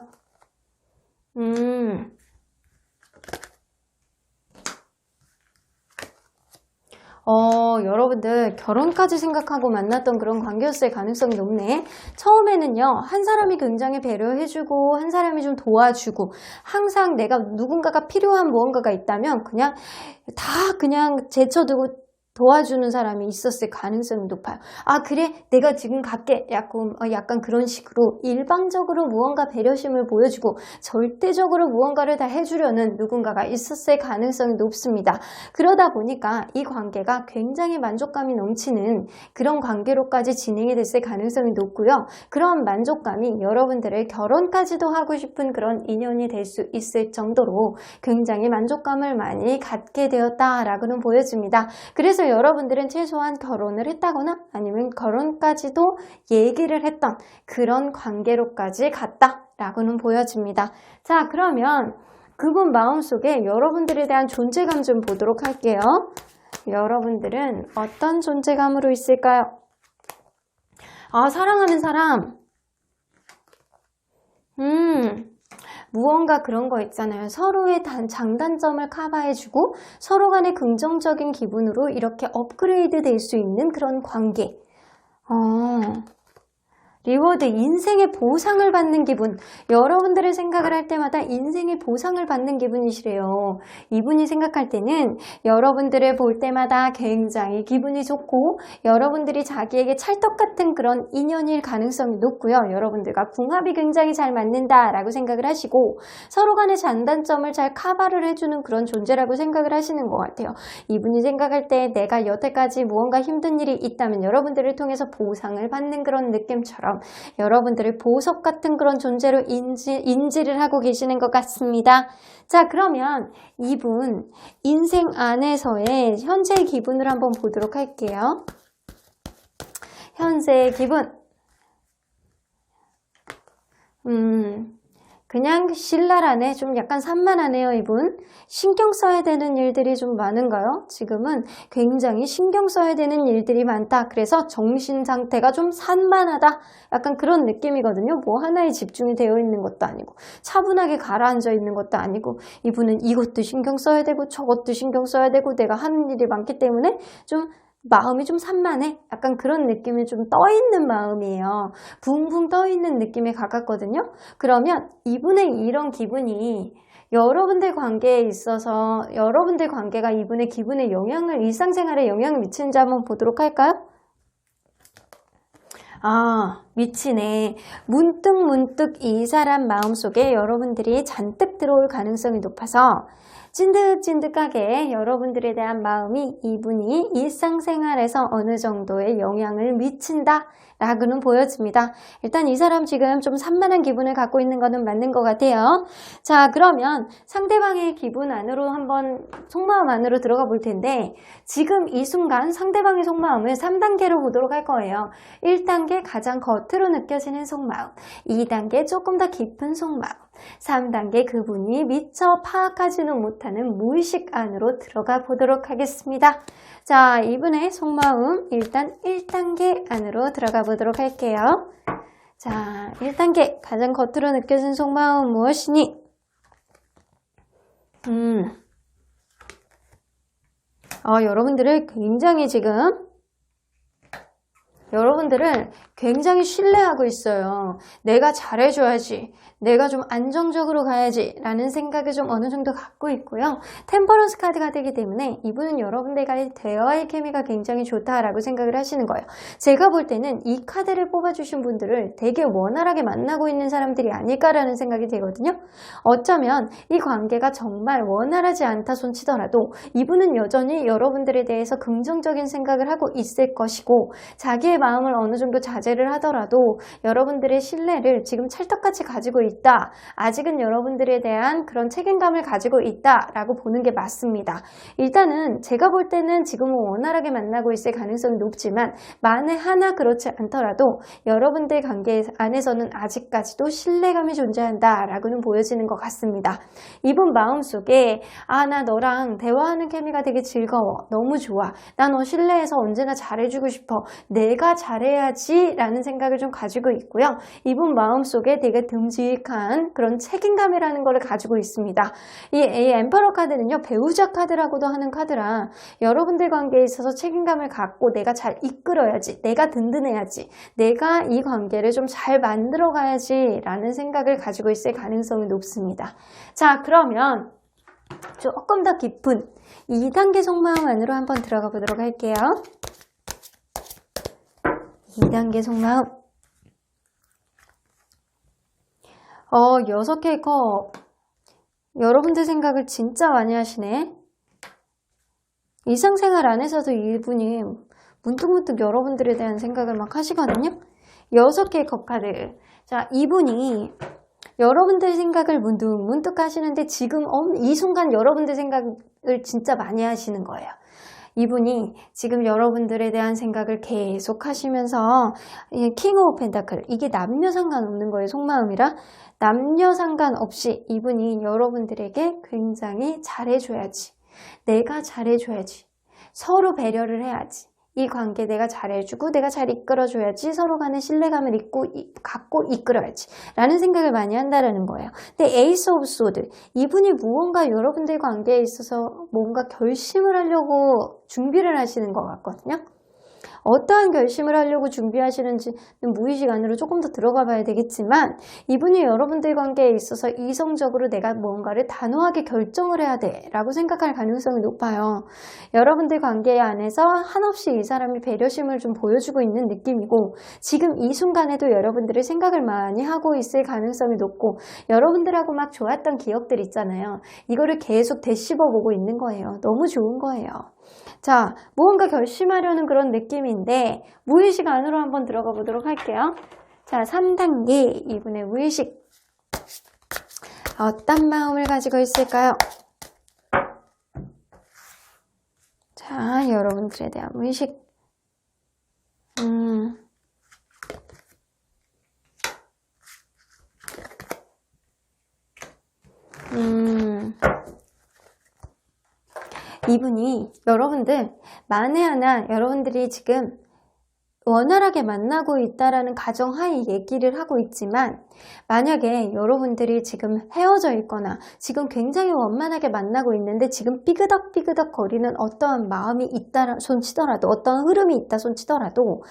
여러분들 결혼까지 생각하고 만났던 그런 관계였을 가능성이 높네. 처음에는요, 한 사람이 굉장히 배려해주고 한 사람이 좀 도와주고 항상 내가 누군가가 필요한 무언가가 있다면 그냥 제쳐두고 도와주는 사람이 있었을 가능성이 높아요. 아, 그래? 내가 지금 갈게. 약간 그런 식으로 일방적으로 무언가 배려심을 보여주고 절대적으로 무언가를 다 해주려는 누군가가 있었을 가능성이 높습니다. 그러다 보니까 이 관계가 굉장히 만족감이 넘치는 그런 관계로까지 진행이 됐을 가능성이 높고요. 그런 만족감이 여러분들을 결혼까지도 하고 싶은 그런 인연이 될 수 있을 정도로 굉장히 만족감을 많이 갖게 되었다라고는 보여집니다. 그래서 여러분들은 최소한 결혼을 했다거나 아니면 결혼까지도 얘기를 했던 그런 관계로까지 갔다라고는 보여집니다. 자, 그러면 그분 마음속에 여러분들에 대한 존재감 좀 보도록 할게요. 여러분들은 어떤 존재감으로 있을까요? 아, 사랑하는 사람. 무언가 그런 거 있잖아요. 서로의 장단점을 커버해주고 서로 간의 긍정적인 기분으로 이렇게 업그레이드 될 수 있는 그런 관계. 리워드, 인생의 보상을 받는 기분. 여러분들의 생각을 할 때마다 인생의 보상을 받는 기분이시래요. 이분이 생각할 때는 여러분들을 볼 때마다 굉장히 기분이 좋고 여러분들이 자기에게 찰떡 같은 그런 인연일 가능성이 높고요. 여러분들과 궁합이 굉장히 잘 맞는다라고 생각을 하시고 서로 간의 장단점을 잘 커버를 해주는 그런 존재라고 생각을 하시는 것 같아요. 이분이 생각할 때 내가 여태까지 무언가 힘든 일이 있다면 여러분들을 통해서 보상을 받는 그런 느낌처럼 여러분들을 보석 같은 그런 존재로 인지를 하고 계시는 것 같습니다. 자, 그러면 이분 인생 안에서의 현재의 기분을 한번 보도록 할게요. 현재의 기분. 그냥 신랄하네. 좀 약간 산만하네요, 이분. 신경 써야 되는 일들이 좀 많은가요? 지금은 굉장히 신경 써야 되는 일들이 많다. 그래서 정신 상태가 좀 산만하다. 약간 그런 느낌이거든요. 뭐 하나에 집중이 되어 있는 것도 아니고 차분하게 가라앉아 있는 것도 아니고 이분은 이것도 신경 써야 되고 저것도 신경 써야 되고 내가 하는 일이 많기 때문에 좀 마음이 좀 산만해. 약간 그런 느낌이 좀 떠있는 마음이에요. 붕붕 떠있는 느낌에 가깝거든요. 그러면 이분의 이런 기분이 여러분들 관계에 있어서 여러분들 관계가 이분의 기분에 영향을 일상생활에 영향을 미치는지 한번 보도록 할까요? 아, 미치네. 문득 이 사람 마음속에 여러분들이 잔뜩 들어올 가능성이 높아서 찐득찐득하게 여러분들에 대한 마음이 이분이 일상생활에서 어느 정도의 영향을 미친다 라고는 보여집니다. 일단 이 사람 지금 좀 산만한 기분을 갖고 있는 거는 맞는 것 같아요. 자, 그러면 상대방의 기분 안으로 한번 속마음 안으로 들어가 볼 텐데 지금 이 순간 상대방의 속마음을 3단계로 보도록 할 거예요. 1단계 가장 겉으로 느껴지는 속마음, 2단계 조금 더 깊은 속마음, 3단계 그분이 미처 파악하지는 못하는 무의식 안으로 들어가 보도록 하겠습니다. 자, 이분의 속마음 일단 1단계 안으로 들어가 보도록 할게요. 자, 1단계 가장 겉으로 느껴진 속마음 무엇이니? 여러분들을 굉장히 신뢰하고 있어요. 내가 잘해줘야지. 내가 좀 안정적으로 가야지 라는 생각을 좀 어느 정도 갖고 있고요. 템퍼런스 카드가 되기 때문에 이분은 여러분들과의 대화의 케미가 굉장히 좋다라고 생각을 하시는 거예요. 제가 볼 때는 이 카드를 뽑아주신 분들을 되게 원활하게 만나고 있는 사람들이 아닐까라는 생각이 되거든요. 어쩌면 이 관계가 정말 원활하지 않다 손치더라도 이분은 여전히 여러분들에 대해서 긍정적인 생각을 하고 있을 것이고 자기의 마음을 어느 정도 자제를 하더라도 여러분들의 신뢰를 지금 찰떡같이 가지고 있다. 아직은 여러분들에 대한 그런 책임감을 가지고 있다라고 보는 게 맞습니다. 일단은 제가 볼 때는 지금은 원활하게 만나고 있을 가능성이 높지만 만에 하나 그렇지 않더라도 여러분들 관계 안에서는 아직까지도 신뢰감이 존재한다라고는 보여지는 것 같습니다. 이분 마음속에 나 너랑 대화하는 케미가 되게 즐거워. 너무 좋아. 나 너 신뢰해서 언제나 잘해주고 싶어. 내가 잘해야지 라는 생각을 좀 가지고 있고요. 이분 마음속에 되게 듬직한 그런 책임감이라는 걸 가지고 있습니다. 이 엠퍼러 카드는요. 배우자 카드라고도 하는 카드라 여러분들 관계에 있어서 책임감을 갖고 내가 잘 이끌어야지. 내가 든든해야지. 내가 이 관계를 좀 잘 만들어 가야지 라는 생각을 가지고 있을 가능성이 높습니다. 자, 그러면 조금 더 깊은 2단계 속마음 안으로 한번 들어가 보도록 할게요. 2단계 속마음. 6개의 컵. 여러분들 생각을 진짜 많이 하시네. 일상생활 안에서도 이분이 문득문득 여러분들에 대한 생각을 막 하시거든요. 6개의 컵 카드. 자, 이분이 여러분들 생각을 문득문득 하시는데 지금 이 순간 여러분들 생각을 진짜 많이 하시는 거예요. 이분이 지금 여러분들에 대한 생각을 계속 하시면서 킹 오브 펜타클, 이게 남녀 상관없는 거예요. 속마음이라 남녀 상관없이 이분이 여러분들에게 굉장히 잘해줘야지, 내가 잘해줘야지, 서로 배려를 해야지, 이 관계 내가 잘해주고 내가 잘 이끌어줘야지, 서로 간의 신뢰감을 갖고 이끌어야지 라는 생각을 많이 한다는 거예요. 근데 에이스 오브 소드, 이분이 무언가 여러분들 관계에 있어서 뭔가 결심을 하려고 준비를 하시는 것 같거든요. 어떠한 결심을 하려고 준비하시는지는 무의식 안으로 조금 더 들어가 봐야 되겠지만 이분이 여러분들 관계에 있어서 이성적으로 내가 뭔가를 단호하게 결정을 해야 돼 라고 생각할 가능성이 높아요. 여러분들 관계 안에서 한없이 이 사람이 배려심을 좀 보여주고 있는 느낌이고 지금 이 순간에도 여러분들의 생각을 많이 하고 있을 가능성이 높고 여러분들하고 막 좋았던 기억들 있잖아요. 이거를 계속 되씹어보고 있는 거예요. 너무 좋은 거예요. 자, 무언가 결심하려는 그런 느낌인데 무의식 안으로 한번 들어가 보도록 할게요. 자, 3단계 이분의 무의식 어떤 마음을 가지고 있을까요? 자, 여러분들에 대한 무의식 여러분들 만에 하나 여러분들이 지금 원활하게 만나고 있다라는 가정하에 얘기를 하고 있지만 만약에 여러분들이 지금 헤어져 있거나 지금 굉장히 원만하게 만나고 있는데 지금 삐그덕삐그덕 거리는 어떠한 마음이 있다 손치더라도 어떠한 흐름이 있다 손치더라도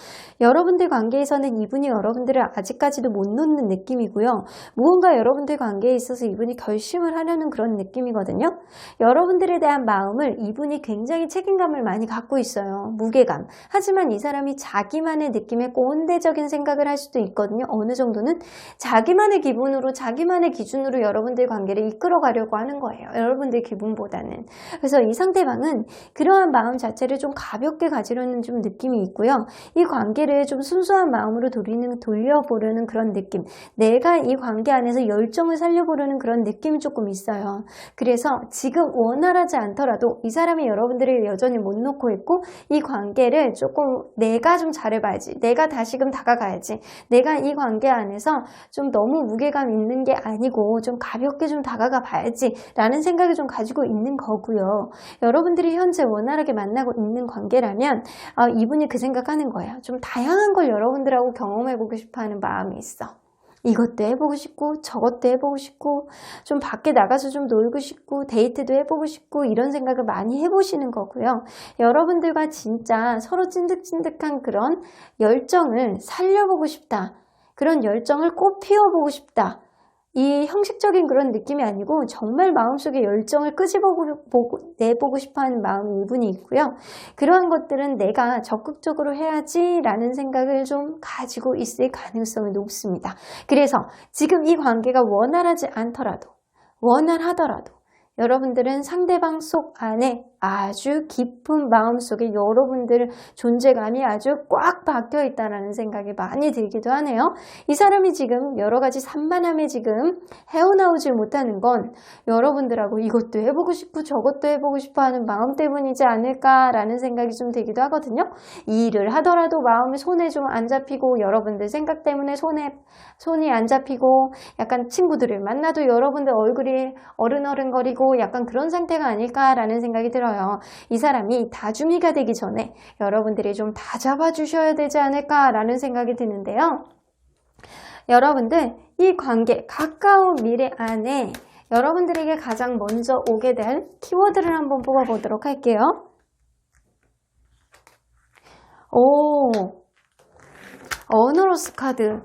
여러분들 관계에서는 이분이 여러분들을 아직까지도 못 놓는 느낌이고요. 무언가 여러분들 관계에 있어서 이분이 결심을 하려는 그런 느낌이거든요. 여러분들에 대한 마음을 이분이 굉장히 책임감을 많이 갖고 있어요. 무게감. 하지만 이 사람이 자기만의 느낌에 꼰대적인 생각을 할 수도 있거든요. 어느 정도는 자기만의 기분으로 자기만의 기준으로 여러분들 관계를 이끌어 가려고 하는 거예요. 여러분들 기분보다는. 그래서 이 상대방은 그러한 마음 자체를 좀 가볍게 가지려는 좀 느낌이 있고요. 이 관계를 좀 순수한 마음으로 돌려보려는 그런 느낌. 내가 이 관계 안에서 열정을 살려보려는 그런 느낌이 조금 있어요. 그래서 지금 원활하지 않더라도 이 사람이 여러분들을 여전히 못 놓고 있고 이 관계를 조금 내가 좀 잘해봐야지. 내가 다시금 다가가야지. 내가 이 관계 안에서 좀 너무 무게감 있는 게 아니고 좀 가볍게 좀 다가가 봐야지 라는 생각을 좀 가지고 있는 거고요. 여러분들이 현재 원활하게 만나고 있는 관계라면 이분이 그 생각하는 거예요. 좀 다양한 걸 여러분들하고 경험해보고 싶어하는 마음이 있어. 이것도 해보고 싶고 저것도 해보고 싶고 좀 밖에 나가서 좀 놀고 싶고 데이트도 해보고 싶고 이런 생각을 많이 해보시는 거고요. 여러분들과 진짜 서로 찐득찐득한 그런 열정을 살려보고 싶다. 그런 열정을 꽃 피워보고 싶다. 이 형식적인 그런 느낌이 아니고 정말 마음속에 열정을 내보고 싶어하는 마음이 이분이 있고요. 그러한 것들은 내가 적극적으로 해야지 라는 생각을 좀 가지고 있을 가능성이 높습니다. 그래서 지금 이 관계가 원활하지 않더라도 원활하더라도 여러분들은 상대방 속 안에 아주 깊은 마음속에 여러분들 존재감이 아주 꽉 박혀 있다는 생각이 많이 들기도 하네요. 이 사람이 지금 여러 가지 산만함에 지금 헤어나오질 못하는 건 여러분들하고 이것도 해보고 싶고 저것도 해보고 싶어 하는 마음 때문이지 않을까라는 생각이 좀 들기도 하거든요. 이 일을 하더라도 마음이 손에 좀 안 잡히고 여러분들 생각 때문에 손이 안 잡히고 약간 친구들을 만나도 여러분들 얼굴이 어른어른거리고 약간 그런 상태가 아닐까라는 생각이 들어요. 이 사람이 다중이가 되기 전에 여러분들이 좀 다 잡아주셔야 되지 않을까라는 생각이 드는데요. 여러분들 이 관계 가까운 미래 안에 여러분들에게 가장 먼저 오게 될 키워드를 한번 뽑아보도록 할게요. 어너로스 카드.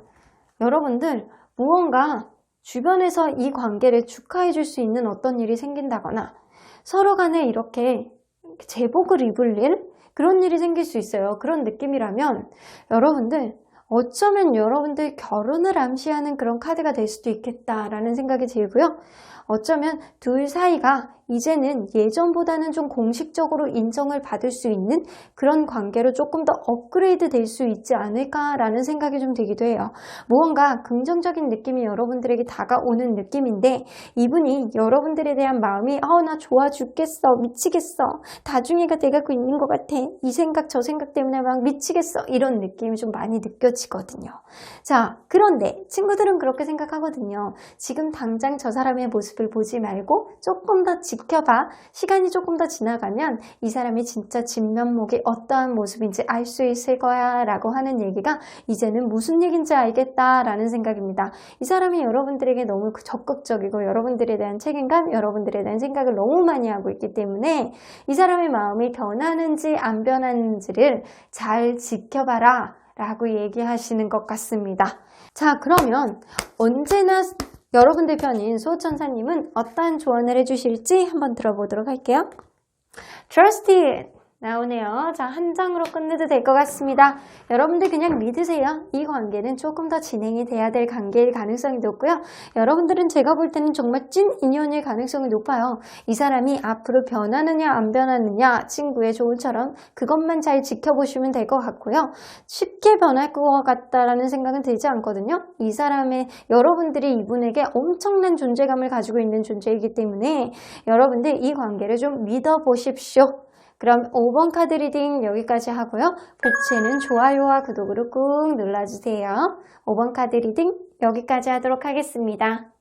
여러분들 무언가 주변에서 이 관계를 축하해 줄 수 있는 어떤 일이 생긴다거나 서로 간에 이렇게 제복을 입을 일? 그런 일이 생길 수 있어요. 그런 느낌이라면 여러분들 어쩌면 여러분들 결혼을 암시하는 그런 카드가 될 수도 있겠다라는 생각이 들고요. 어쩌면 둘 사이가 이제는 예전보다는 좀 공식적으로 인정을 받을 수 있는 그런 관계로 조금 더 업그레이드 될 수 있지 않을까라는 생각이 좀 들기도 해요. 무언가 긍정적인 느낌이 여러분들에게 다가오는 느낌인데 이분이 여러분들에 대한 마음이 나 좋아 죽겠어 미치겠어 다중이가 돼가고 있는 것 같아 이 생각 저 생각 때문에 막 미치겠어 이런 느낌이 좀 많이 느껴지거든요. 자, 그런데 친구들은 그렇게 생각하거든요. 지금 당장 저 사람의 모습을 보지 말고 조금 더 지켜봐. 시간이 조금 더 지나가면 이 사람이 진짜 진면목이 어떠한 모습인지 알 수 있을 거야 라고 하는 얘기가 이제는 무슨 얘기인지 알겠다 라는 생각입니다. 이 사람이 여러분들에게 너무 적극적이고 여러분들에 대한 책임감, 여러분들에 대한 생각을 너무 많이 하고 있기 때문에 이 사람의 마음이 변하는지 안 변하는지를 잘 지켜봐라 라고 얘기하시는 것 같습니다. 자, 그러면 언제나 여러분들 편인 수호천사님은 어떠한 조언을 해주실지 한번 들어보도록 할게요. Trust it! 나오네요. 자, 한 장으로 끝내도 될 것 같습니다. 여러분들 그냥 믿으세요. 이 관계는 조금 더 진행이 돼야 될 관계일 가능성이 높고요. 여러분들은 제가 볼 때는 정말 찐 인연일 가능성이 높아요. 이 사람이 앞으로 변하느냐 안 변하느냐 친구의 조언처럼 그것만 잘 지켜보시면 될 것 같고요. 쉽게 변할 것 같다라는 생각은 들지 않거든요. 이 사람의 여러분들이 이분에게 엄청난 존재감을 가지고 있는 존재이기 때문에 여러분들 이 관계를 좀 믿어보십시오. 그럼 5번 카드 리딩 여기까지 하고요. 복채는 좋아요와 구독으로 꾹 눌러주세요. 5번 카드 리딩 여기까지 하도록 하겠습니다.